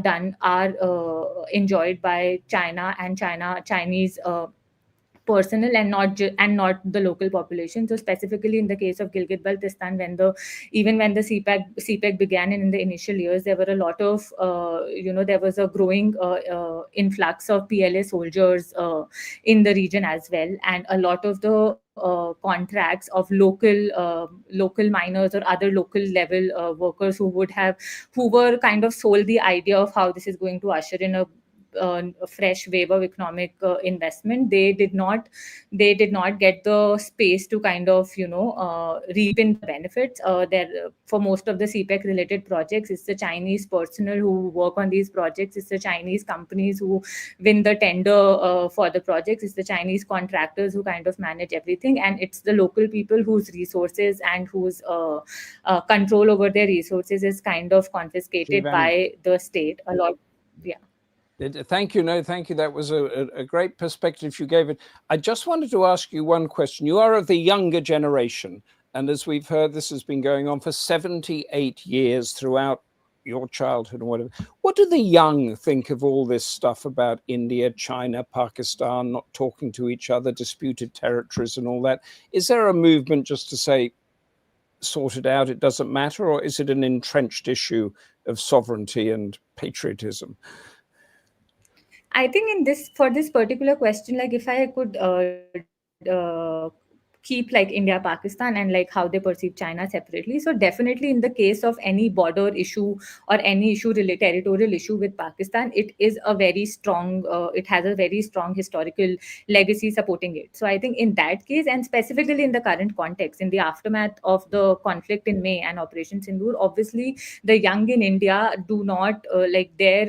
G: enjoyed by China and Chinese personnel and not the local population. So specifically in the case of Gilgit-Baltistan, when the CPEC began in the initial years, there were a lot of there was a growing influx of PLA soldiers in the region as well, and a lot of the contracts of local miners or other local level workers who were kind of sold the idea of how this is going to usher in a fresh wave of economic investment. They did not get the space to kind of reap in the benefits. For most of the CPEC related projects, it's the Chinese personnel who work on these projects, it's the Chinese companies who win the tender for the projects, it's the Chinese contractors who kind of manage everything, and it's the local people whose resources and whose control over their resources is kind of confiscated by the state a lot. Yeah.
B: Thank you. No, thank you. That was a great perspective you gave it. I just wanted to ask you one question. You are of the younger generation, and as we've heard, this has been going on for 78 years throughout your childhood and whatever. What do the young think of all this stuff about India, China, Pakistan not talking to each other, disputed territories and all that? Is there a movement just to say, sort it out, it doesn't matter, or is it an entrenched issue of sovereignty and patriotism?
G: I think for this particular question, like if I could keep like India, Pakistan, and like how they perceive China separately. So definitely in the case of any border issue or any issue related territorial issue with Pakistan, it is a very strong, it has a very strong historical legacy supporting it. So I think in that case, and specifically in the current context, in the aftermath of the conflict in May and Operation Sindoor, obviously the young in India do not like their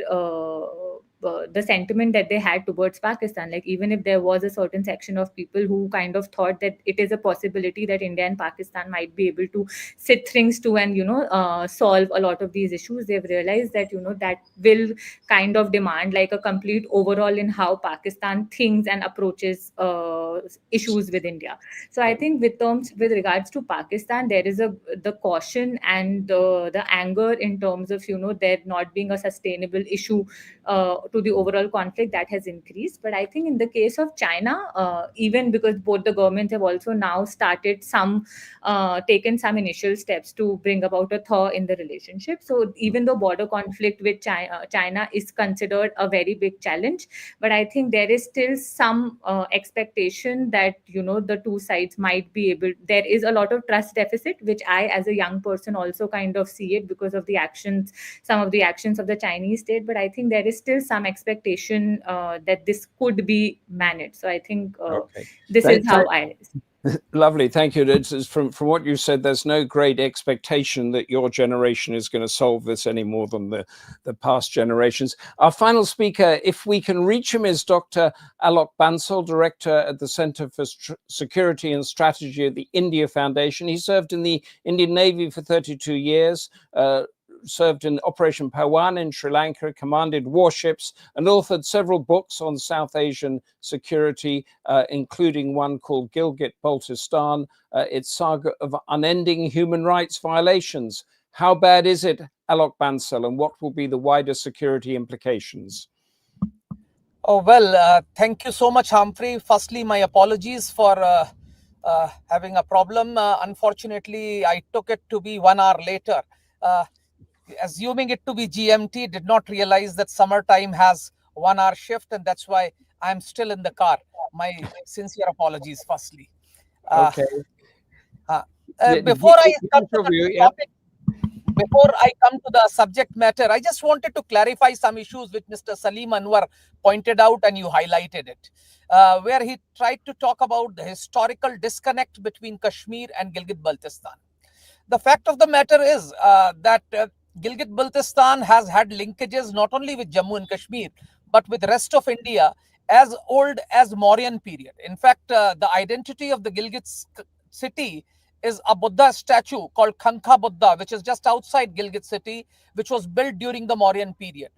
G: the sentiment that they had towards Pakistan. Like even if there was a certain section of people who kind of thought that it is a possibility that India and Pakistan might be able to sit things to and solve a lot of these issues, they've realized that that will kind of demand like a complete overhaul in how Pakistan thinks and approaches issues with India. So I think with regards to Pakistan, there is the caution and the anger in terms of there not being a sustainable issue to the overall conflict that has increased. But I think in the case of China, even because both the governments have also now started taken some initial steps to bring about a thaw in the relationship. So even though border conflict with China is considered a very big challenge, but I think there is still some expectation that the two sides might be able. There is a lot of trust deficit, which I, as a young person, also kind of see it because of some of the actions of the Chinese state. But I think there is still some expectation that this could be managed. So I think this is how I...
B: Lovely, thank you. From what you said, there's no great expectation that your generation is going to solve this any more than the past generations. Our final speaker, if we can reach him, is Dr. Alok Bansal, Director at the Center for Security and Strategy at the India Foundation. He served in the Indian Navy for 32 years, served in Operation Pawan in Sri Lanka, commanded warships, and authored several books on South Asian security, including one called Gilgit-Baltistan, its saga of unending human rights violations. How bad is it, Alok Bansal, and what will be the wider security implications?
H: Oh, well, thank you so much, Humphrey. Firstly, my apologies for having a problem. Unfortunately, I took it to be 1 hour later. Assuming it to be GMT, did not realize that summertime has 1 hour shift, and that's why I'm still in the car. My sincere apologies, firstly.
B: Okay.
H: Before I come to the topic, before I come to the subject matter, I just wanted to clarify some issues which Mr. Salim Anwar pointed out and you highlighted it, where he tried to talk about the historical disconnect between Kashmir and Gilgit-Baltistan. The fact of the matter is that Gilgit-Baltistan has had linkages not only with Jammu and Kashmir, but with the rest of India as old as Mauryan period. In fact, the identity of the Gilgit city is a Buddha statue called Khankha Buddha, which is just outside Gilgit city, which was built during the Mauryan period.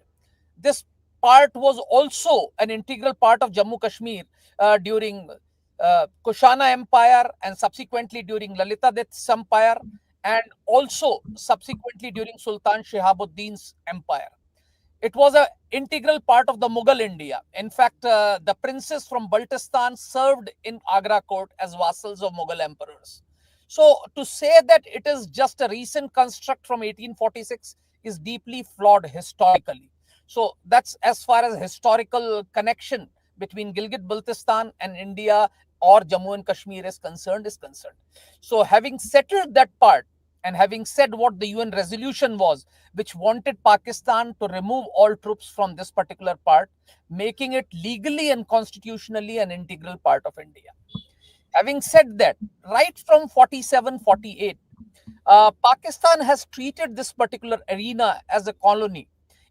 H: This part was also an integral part of Jammu Kashmir during Kushana Empire and subsequently during Lalitadet's empire, and also subsequently during Sultan Shihabuddin's empire. It was an integral part of the Mughal India. In fact, the princes from Baltistan served in Agra court as vassals of Mughal emperors. So to say that it is just a recent construct from 1846 is deeply flawed historically. So that's as far as historical connection between Gilgit-Baltistan and India or Jammu and Kashmir is concerned. So having settled that part, and having said what the UN resolution was, which wanted Pakistan to remove all troops from this particular part, making it legally and constitutionally an integral part of India. Having said that, right from 47-48, Pakistan has treated this particular arena as a colony.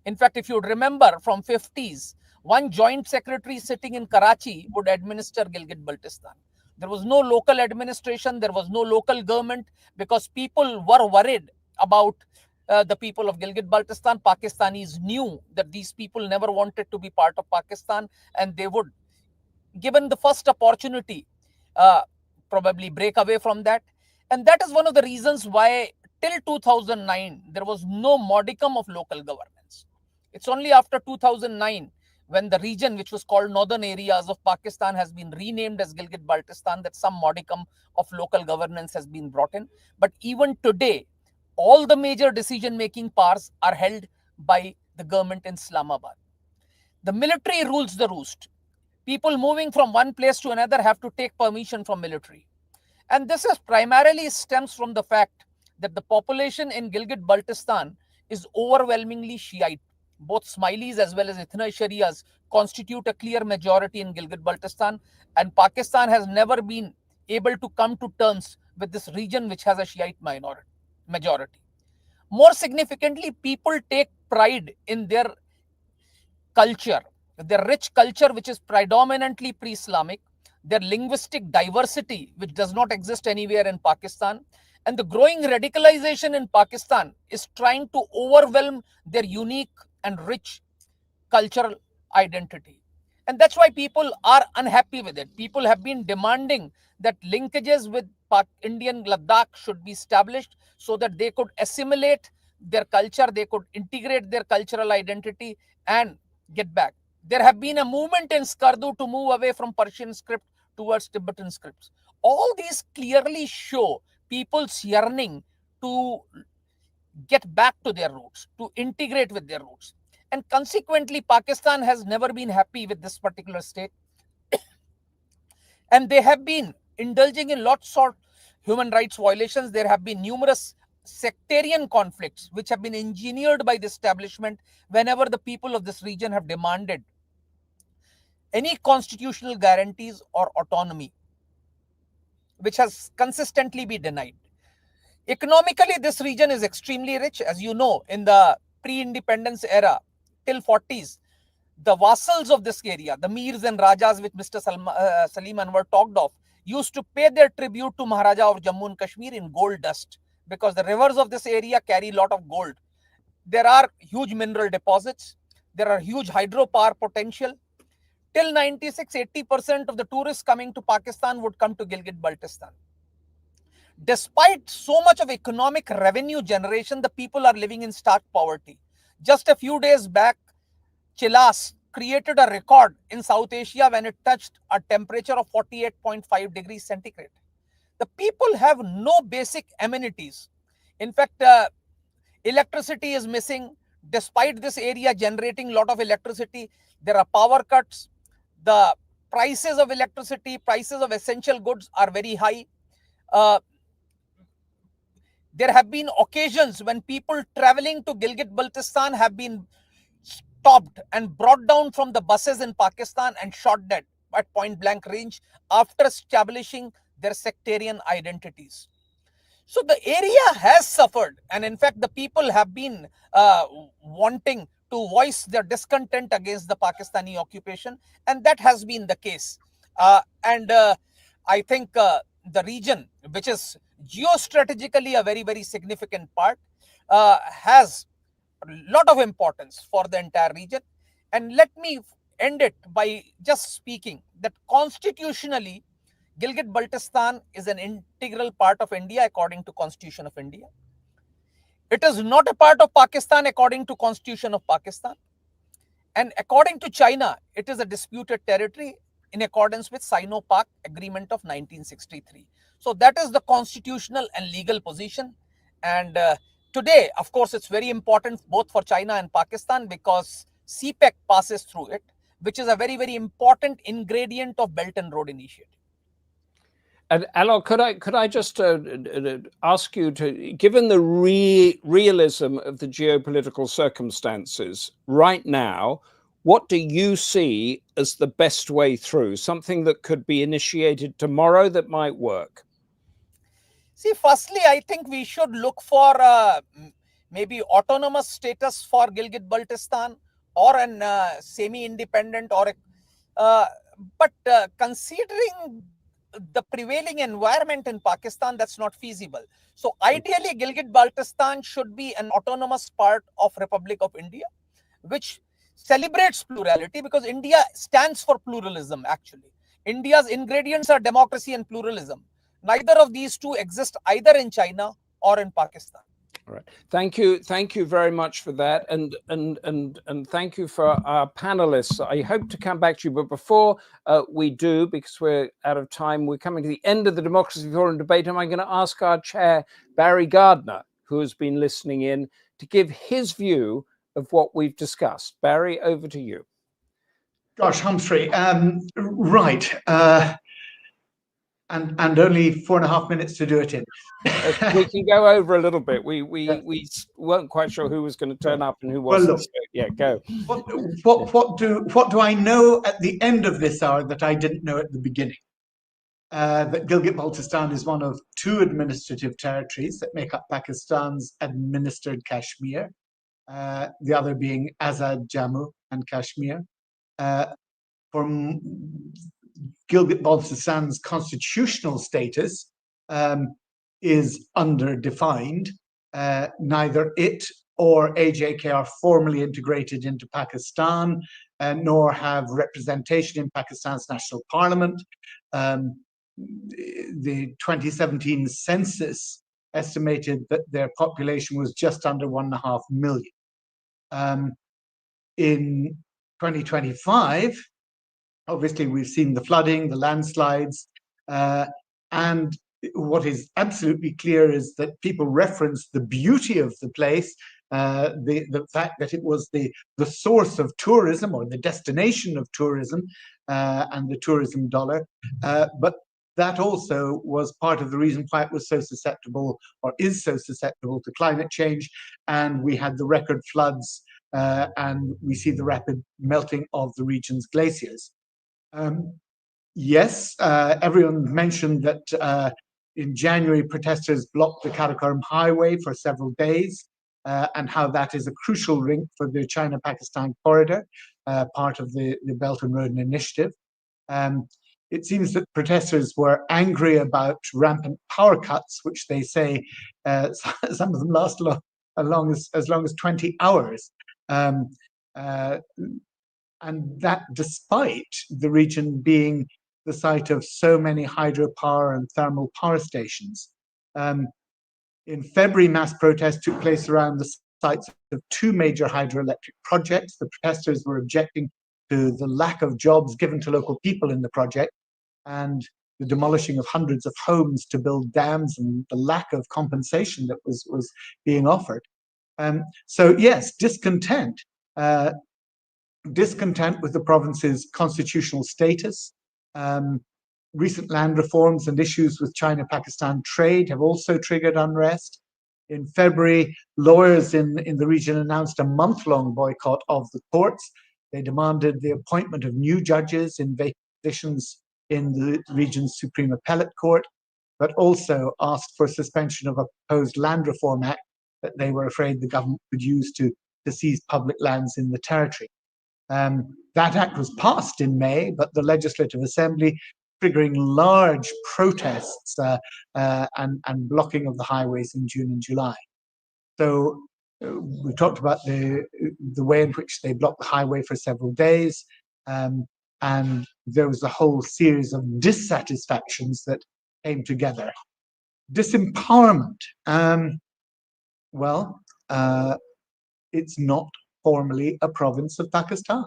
H: In fact, if you remember from 50s, one joint secretary sitting in Karachi would administer Gilgit-Baltistan. There was no local administration. There was no local government because people were worried about the people of Gilgit-Baltistan. Pakistanis knew that these people never wanted to be part of Pakistan, and they would, given the first opportunity, probably break away from that. And that is one of the reasons why till 2009, there was no modicum of local governance. It's only after 2009, when the region which was called northern areas of Pakistan has been renamed as Gilgit-Baltistan, that some modicum of local governance has been brought in. But even today, all the major decision-making powers are held by the government in Islamabad. The military rules the roost. People moving from one place to another have to take permission from military. And this is primarily stems from the fact that the population in Gilgit-Baltistan is overwhelmingly Shiite. Both Smileys as well as Ithna Sharias constitute a clear majority in Gilgit-Baltistan, and Pakistan has never been able to come to terms with this region which has a Shiite majority. More significantly, people take pride in their culture, their rich culture which is predominantly pre-Islamic, their linguistic diversity which does not exist anywhere in Pakistan, and the growing radicalization in Pakistan is trying to overwhelm their unique and rich cultural identity. And that's why people are unhappy with it. People have been demanding that linkages with Indian Ladakh should be established so that they could assimilate their culture, they could integrate their cultural identity and get back. There have been a movement in Skardu to move away from Persian script towards Tibetan scripts. All these clearly show people's yearning to get back to their roots, to integrate with their roots. And consequently, Pakistan has never been happy with this particular state. And they have been indulging in lots of human rights violations. There have been numerous sectarian conflicts which have been engineered by the establishment whenever the people of this region have demanded any constitutional guarantees or autonomy, which has consistently been denied. Economically, this region is extremely rich. As you know, in the pre-independence era, till 40s, the vassals of this area, the Mirs and Rajas, which Mr. Salim Anwar talked of, used to pay their tribute to Maharaja of Jammu and Kashmir in gold dust, because the rivers of this area carry a lot of gold. There are huge mineral deposits. There are huge hydropower potential. Till 96, 80% of the tourists coming to Pakistan would come to Gilgit-Baltistan. Despite so much of economic revenue generation, the people are living in stark poverty. Just a few days back, Chilas created a record in South Asia when it touched a temperature of 48.5 degrees centigrade. The people have no basic amenities. In fact, electricity is missing. Despite this area generating a lot of electricity, there are power cuts. The prices of electricity, prices of essential goods are very high. There have been occasions when people traveling to Gilgit-Baltistan have been stopped and brought down from the buses in Pakistan and shot dead at point blank range after establishing their sectarian identities. So the area has suffered, and in fact the people have been wanting to voice their discontent against the Pakistani occupation, and that has been the case. I think the region, which is geostrategically a very, very significant part, has a lot of importance for the entire region. And let me end it by just speaking that constitutionally, Gilgit-Baltistan is an integral part of India according to Constitution of India. It is not a part of Pakistan according to Constitution of Pakistan. And according to China, it is a disputed territory in accordance with Sino-Pak Agreement of 1963. So that is the constitutional and legal position. And today, of course, it's very important both for China and Pakistan because CPEC passes through it, which is a very, very important ingredient of Belt and Road Initiative.
B: And Alok, could I just ask you to, given the realism of the geopolitical circumstances right now, what do you see as the best way through? Something that could be initiated tomorrow that might work?
H: See, firstly, I think we should look for maybe autonomous status for Gilgit-Baltistan or an semi-independent but considering the prevailing environment in Pakistan, that's not feasible. So ideally, Gilgit-Baltistan should be an autonomous part of Republic of India, which celebrates plurality because India stands for pluralism actually. India's ingredients are democracy and pluralism. Neither of these two exist either in China or in Pakistan.
B: All right. Thank you very much for that, and thank you for our panelists. I hope to come back to you, but before we do, because we're out of time, we're coming to the end of the Democracy Forum debate, and I'm going to ask our chair, Barry Gardiner, who has been listening in, to give his view of what we've discussed. Barry, over to you.
I: Gosh, Humphrey, right. And only 4.5 minutes to do it in.
B: We can go over a little bit. We weren't quite sure who was going to turn up and who wasn't.
I: Well, look,
B: so, yeah, go.
I: What do I know at the end of this hour that I didn't know at the beginning? That Gilgit-Baltistan is one of 2 administrative territories that make up Pakistan's administered Kashmir, the other being Azad Jammu and Kashmir. For Gilgit-Baltistan's constitutional status is underdefined. Neither it or AJK are formally integrated into Pakistan, nor have representation in Pakistan's national parliament. The 2017 census estimated that their population was just under 1.5 million. In 2025, obviously, we've seen the flooding, the landslides, and what is absolutely clear is that people reference the beauty of the place, the fact that it was the source of tourism or the destination of tourism and the tourism dollar. But that also was part of the reason why it was so susceptible, or is so susceptible, to climate change. And we had the record floods, and we see the rapid melting of the region's glaciers. Yes, everyone mentioned that in January, protesters blocked the Karakoram highway for several days, and how that is a crucial link for the China-Pakistan corridor, part of the Belt and Road Initiative. It seems that protesters were angry about rampant power cuts, which they say some of them last as long as 20 hours. And that despite the region being the site of so many hydropower and thermal power stations. In February, mass protests took place around the sites of 2 major hydroelectric projects. The protesters were objecting to the lack of jobs given to local people in the project, and the demolishing of hundreds of homes to build dams, and the lack of compensation that was being offered. So yes, discontent with the province's constitutional status. Recent land reforms and issues with China-Pakistan trade have also triggered unrest. In February, lawyers in the region announced a month-long boycott of the courts. They demanded the appointment of new judges in positions in the region's Supreme Appellate Court, but also asked for suspension of a proposed land reform act that they were afraid the government could use to seize public lands in the territory. That act was passed in May, but the Legislative Assembly triggering large protests and blocking of the highways in June and July. So we talked about the way in which they blocked the highway for several days, and there was a whole series of dissatisfactions that came together. Disempowerment. It's not formally a province of Pakistan.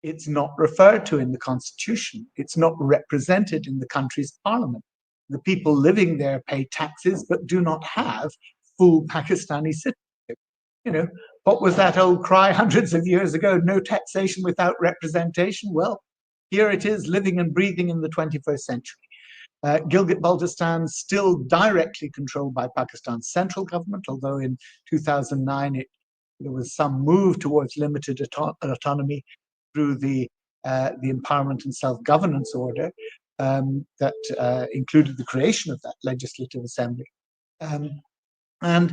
I: It's not referred to in the constitution. It's not represented in the country's parliament. The people living there pay taxes but do not have full Pakistani citizenship. You know, what was that old cry hundreds of years ago? No taxation without representation? Well, here it is, living and breathing in the 21st century. Gilgit-Baltistan still directly controlled by Pakistan's central government, although in 2009 there was some move towards limited autonomy through the Empowerment and Self-Governance Order that included the creation of that Legislative Assembly. And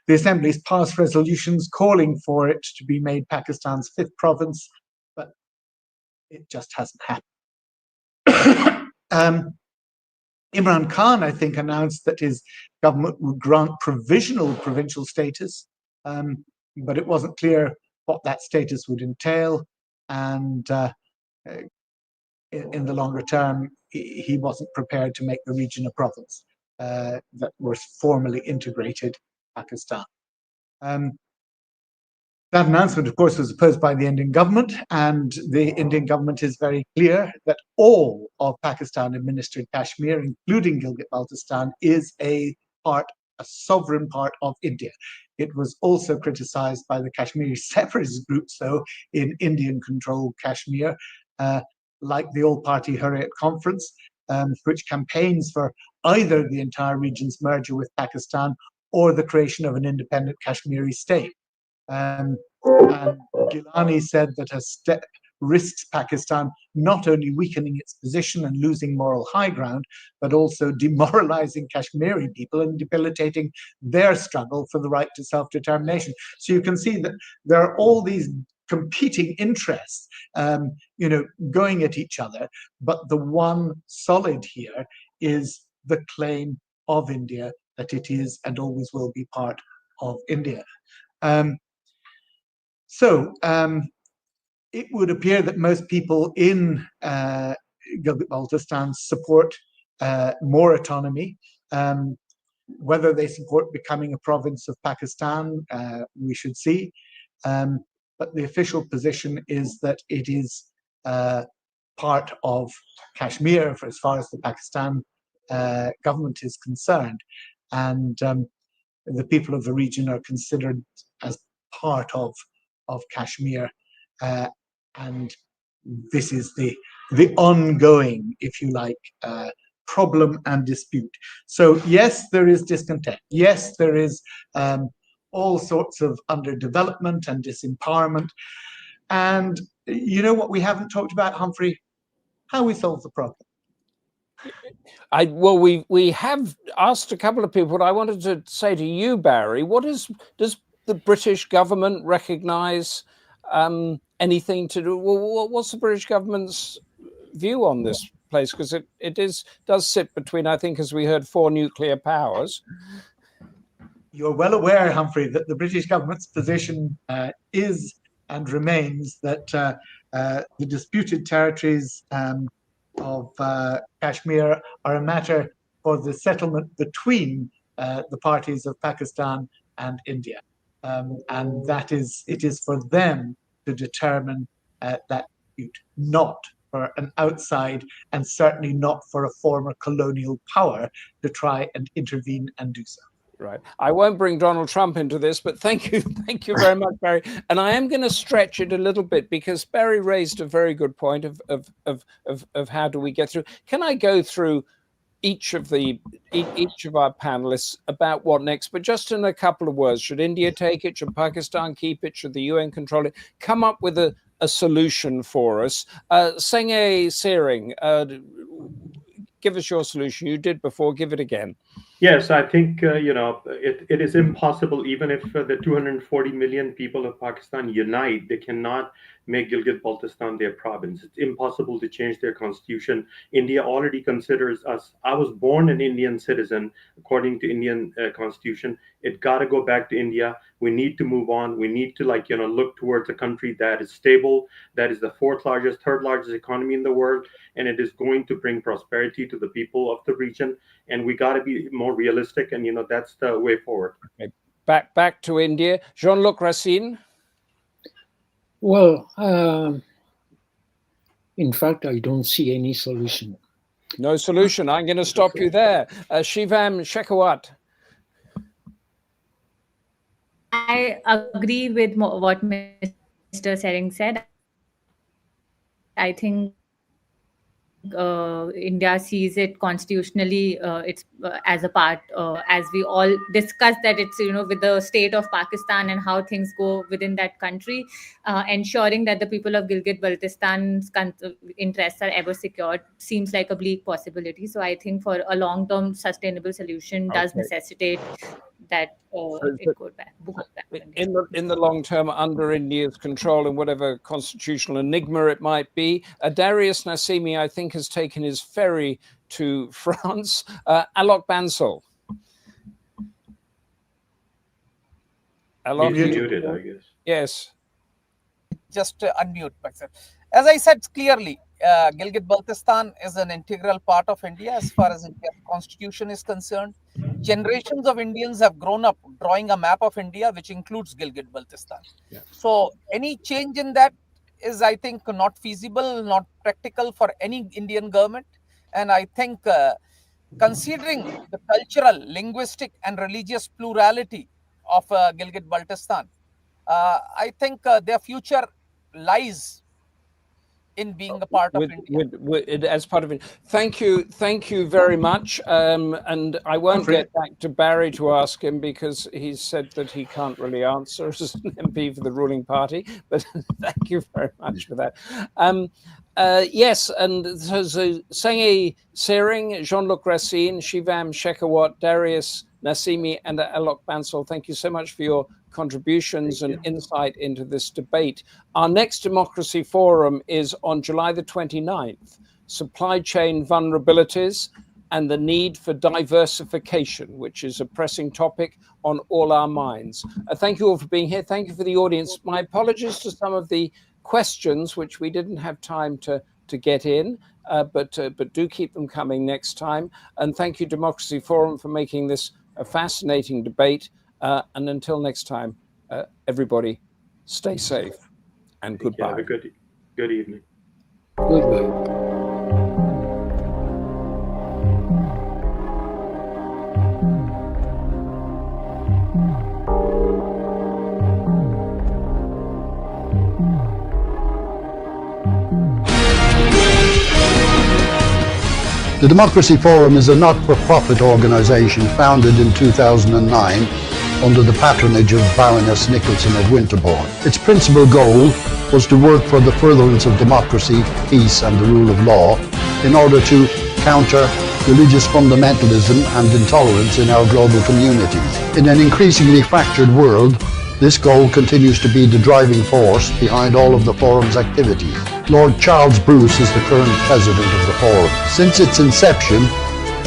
I: the Assembly has passed resolutions calling for it to be made Pakistan's 5th province, but it just hasn't happened. Imran Khan, I think, announced that his government would grant provisional provincial status, but it wasn't clear what that status would entail. And in the longer term, he wasn't prepared to make the region a province that was formally integrated Pakistan. That announcement, of course, was opposed by the Indian government, and the Indian government is very clear that all of Pakistan-administered Kashmir, including Gilgit-Baltistan, is a sovereign part of India. It was also criticized by the Kashmiri separatist groups, though, in Indian-controlled Kashmir, like the All-Party Hurriyat Conference, which campaigns for either the entire region's merger with Pakistan or the creation of an independent Kashmiri state. And Gilani said that a step risks Pakistan not only weakening its position and losing moral high ground, but also demoralizing Kashmiri people and debilitating their struggle for the right to self-determination. So you can see that there are all these competing interests, going at each other. But the one solid here is the claim of India that it is and always will be part of India. It would appear that most people in Gilgit-Baltistan support more autonomy. Whether they support becoming a province of Pakistan, we should see. But the official position is that it is part of Kashmir for as far as the Pakistan government is concerned. And the people of the region are considered as part of Kashmir. And this is the ongoing, if you like, problem and dispute. So yes, there is discontent. Yes, there is all sorts of underdevelopment and disempowerment. And you know what we haven't talked about, Humphrey? How we solve the problem.
B: Well, we have asked a couple of people, but I wanted to say to you, Barry, does the British government recognise anything to do? Well, what's the British government's view on this place? Because it does sit between, I think, as we heard, 4 nuclear powers.
I: You're well aware, Humphrey, that the British government's position is and remains that the disputed territories of Kashmir are a matter for the settlement between the parties of Pakistan and India. And that it is for them to determine that dispute, not for an outside and certainly not for a former colonial power to try and intervene and do so.
B: Right. I won't bring Donald Trump into this, but thank you very much, Barry. And I am going to stretch it a little bit because Barry raised a very good point of how do we get through. Can I go through each of our panelists about what next, but just in a couple of words? Should India take it? Should Pakistan keep it? Should the UN control it? Come up with a solution for us. Senge Sering, give us your solution. You did before, give it again.
D: Yes, I think, it is impossible, even if the 240 million people of Pakistan unite, they cannot make Gilgit-Baltistan their province. It's impossible to change their constitution. India already considers us. I was born an Indian citizen, according to Indian constitution. It got to go back to India. We need to move on. We need to look towards a country that is stable, that is the third largest economy in the world, and it is going to bring prosperity to the people of the region. And we got to be more realistic, and that's the way forward.
B: Okay. Back to India. Jean-Luc Racine.
F: Well, in fact, I don't see any solution.
B: No solution. I'm going to stop you there. Shivam Shekawat.
G: I agree with what Mr. Sering said. I think India sees it constitutionally, it's as a part, as we all discussed, that it's with the state of Pakistan and how things go within that country, ensuring that the people of Gilgit-Baltistan's interests are ever secured seems like a bleak possibility. So I think for a long-term sustainable solution does necessitate that it goes back.
B: In the long term, under India's control in whatever constitutional enigma it might be. Darius Nasimi, I think, has taken his ferry to France. Alok Bansal.
D: Alok, muted, I guess.
B: Yes.
H: Just unmute myself. As I said clearly, Gilgit-Baltistan is an integral part of India as far as India's constitution is concerned. generations of Indians have grown up drawing a map of India, which includes Gilgit-Baltistan.
B: Yeah.
H: So any change in that is, I think, not feasible, not practical for any Indian government. And I think considering the cultural, linguistic, and religious plurality of Gilgit-Baltistan, I think their future lies in being a part of India.
B: As part of it. Thank you very much. And I won't get back to Barry to ask him because he said that he can't really answer as an MP for the ruling party. But thank you very much for that. Yes, and so Senge Sering, Jean-Luc Racine, Shivam Shekawat, Darius Nasimi, and Alok Bansal, thank you so much for your contributions and insight into this debate. Our next Democracy Forum is on July the 29th, Supply Chain Vulnerabilities and the Need for Diversification, which is a pressing topic on all our minds. Thank you all for being here. Thank you for the audience. My apologies to some of the questions which we didn't have time to get in, but do keep them coming next time. And thank you, Democracy Forum, for making this a fascinating debate. And until next time, everybody stay safe and goodbye.
D: Have a good evening.
F: Goodbye.
J: The Democracy Forum is a not-for-profit organisation founded in 2009 under the patronage of Baroness Nicholson of Winterbourne. Its principal goal was to work for the furtherance of democracy, peace and the rule of law in order to counter religious fundamentalism and intolerance in our global communities. In an increasingly fractured world, this goal continues to be the driving force behind all of the Forum's activities. Lord Charles Bruce is the current president of the Forum. Since its inception,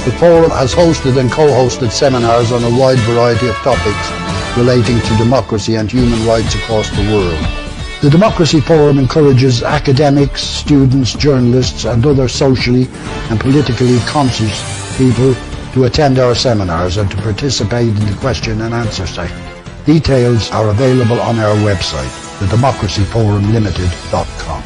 J: the Forum has hosted and co-hosted seminars on a wide variety of topics relating to democracy and human rights across the world. The Democracy Forum encourages academics, students, journalists and other socially and politically conscious people to attend our seminars and to participate in the question and answer session. Details are available on our website, thedemocracyforumlimited.com.